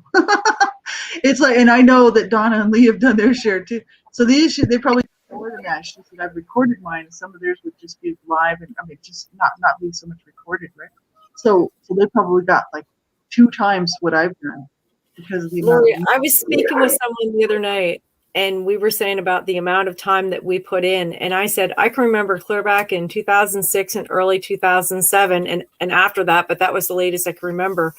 It's like, and I know that Donna and Lee have done their share too. So the issue, they probably more than that. She said, I've recorded mine, and some of theirs would just be live, and just not be so much recorded, right? So they probably got 2 times what I've done because of the Laurie, I was speaking with someone the other night, and we were saying about the amount of time that we put in. And I said, I can remember clear back in 2006 and early 2007 and after that, but that was the latest I can remember.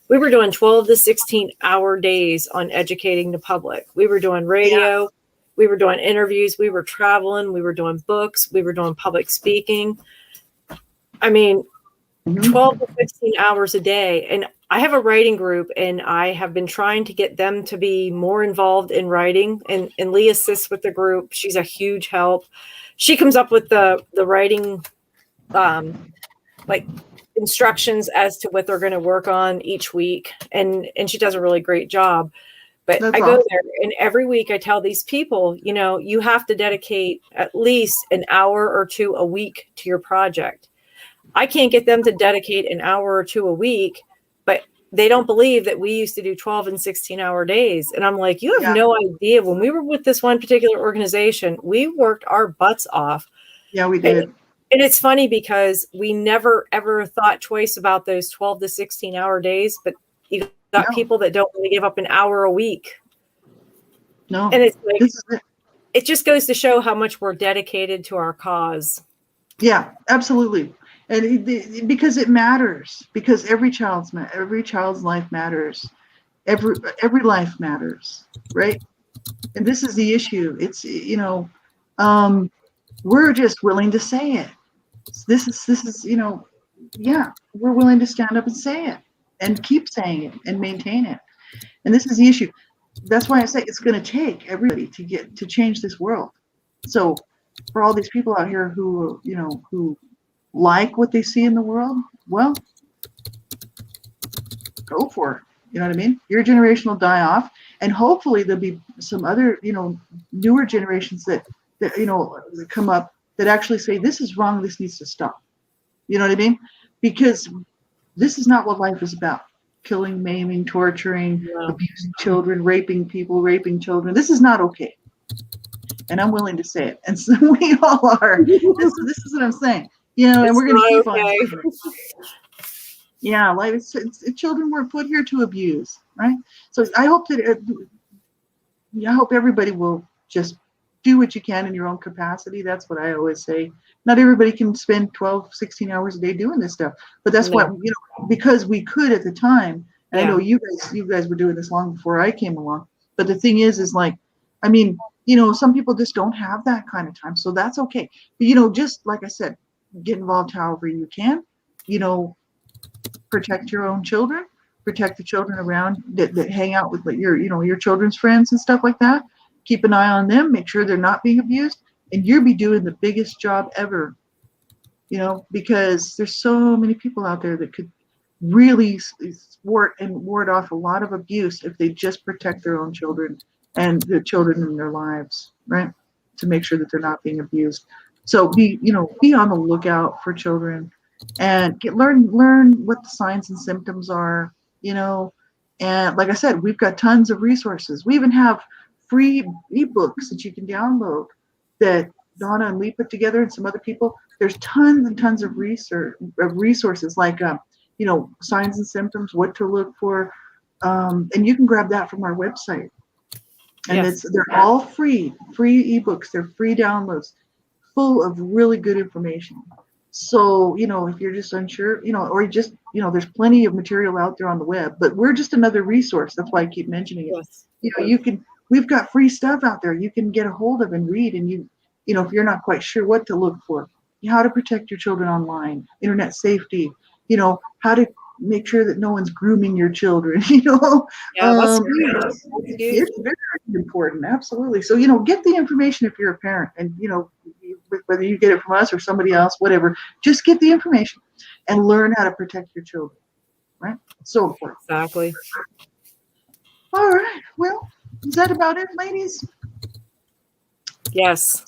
We were doing 12 to 16 hour days on educating the public. We were doing radio. Yeah. We were doing interviews. We were traveling. We were doing books. We were doing public speaking. 12 to 16 hours a day. And I have a writing group, and I have been trying to get them to be more involved in writing. And Lee assists with the group. She's a huge help. She comes up with the writing, instructions as to what they're going to work on each week. And she does a really great job. But I go there, and every week I tell these people, you have to dedicate at least an hour or 2 a week to your project. I can't get them to dedicate an hour or 2 a week, but they don't believe that we used to do 12 and 16 hour days. And I'm like, you have no idea. When we were with this one particular organization, we worked our butts off. Yeah, we did. And it's funny because we never, ever thought twice about those 12 to 16 hour days, but you got people that don't really give up an hour a week. No. And it's like, it just goes to show how much we're dedicated to our cause. Yeah, absolutely. And because it matters, because every child's life matters. Every life matters, right? And this is the issue. It's, we're just willing to say it. This is, we're willing to stand up and say it and keep saying it and maintain it. And this is the issue. That's why I say it's going to take everybody to change this world. So for all these people out here who like what they see in the world, well, go for it. You know what I mean? Your generation will die off, and hopefully there'll be some other, newer generations that come up that actually say, this is wrong, this needs to stop. You know what I mean? Because this is not what life is about. Killing, maiming, torturing, abusing children, raping children. This is not okay. And I'm willing to say it. And so we all are. This is what I'm saying. And we're going to keep on. Yeah, children were put here to abuse, right? So I hope everybody will just do what you can in your own capacity. That's what I always say. Not everybody can spend 12, 16 hours a day doing this stuff, but that's what, because we could at the time. And I know you guys were doing this long before I came along. But the thing is some people just don't have that kind of time. So that's okay. But, just like I said, get involved however you can, protect your own children, protect the children around that hang out with your children's friends and stuff like that. Keep an eye on them, make sure they're not being abused, and you'll be doing the biggest job ever because there's so many people out there that could really ward off a lot of abuse if they just protect their own children and the children in their lives, right? To make sure that they're not being abused. So be on the lookout for children and learn what the signs and symptoms are, and like I said, we've got tons of resources. We even have free ebooks that you can download that Donna and Lee put together and some other people. There's tons and tons of resources like signs and symptoms, what to look for, and you can grab that from our website. And Yes. they're all free ebooks. They're free downloads, full of really good information. So if you're just unsure, or just there's plenty of material out there on the web, but we're just another resource. That's why I keep mentioning it. Yes. We've got free stuff out there you can get a hold of and read, and if you're not quite sure what to look for, how to protect your children online, internet safety, how to make sure that no one's grooming your children, Yeah, that's huge. it's very important. Absolutely. So, get the information if you're a parent, and, whether you get it from us or somebody else, whatever, just get the information and learn how to protect your children, right? So important. Exactly. All right. Well, is that about it, ladies? Yes.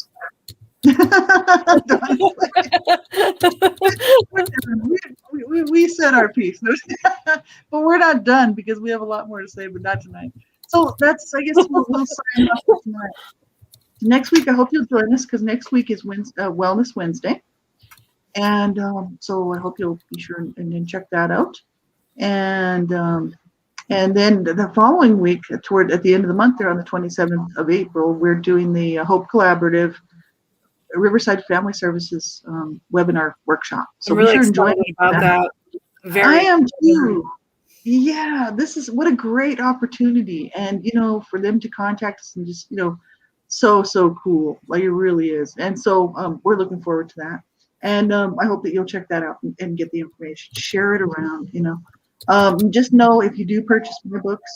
we said our piece, but we're not done because we have a lot more to say, but not tonight. So I guess we'll sign off for tonight. Next week, I hope you'll join us because next week is Wellness Wednesday, and so I hope you'll be sure and check that out. And then the following week, at the end of the month, there on the 27th of April, we're doing the Hope Collaborative Riverside Family Services webinar workshop. So I'm really be sure and join excited about that. I am too. Yeah, this is what a great opportunity, and for them to contact us and just so cool. Like, it really is. And so we're looking forward to that. And I hope that you'll check that out and get the information. Share it around. Just know, if you do purchase my books,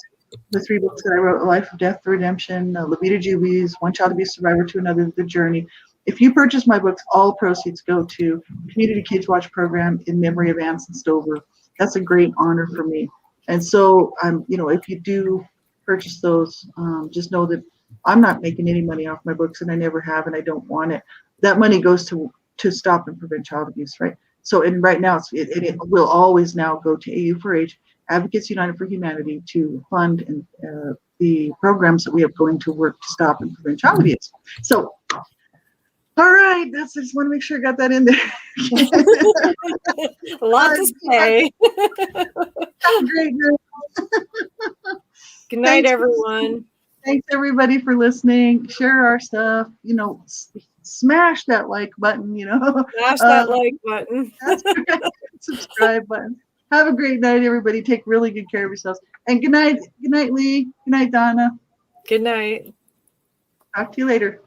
the 3 books that I wrote, A Life of Death to Redemption, La Vida Jubilees, One Child Abuse Survivor to Another, The Journey. If you purchase my books, all proceeds go to the Community Kids Watch program in memory of Anson Stover. That's a great honor for me. And so, if you do purchase those, just know that I'm not making any money off my books, and I never have, and I don't want it. That money goes to stop and prevent child abuse, right? So, and right now, it will always now go to AU4H, Advocates United for Humanity, to fund the programs that we have going to work to stop and prevent child abuse. So, all right, I just want to make sure I got that in there. A lot to say. Have a great night. Good night, everyone. Thanks, everybody, for listening. Share our stuff. Smash that like button. Smash that like button. That's right. Subscribe button. Have a great night, everybody. Take really good care of yourselves. And good night. Good night, Lee. Good night, Donna. Good night. Talk to you later.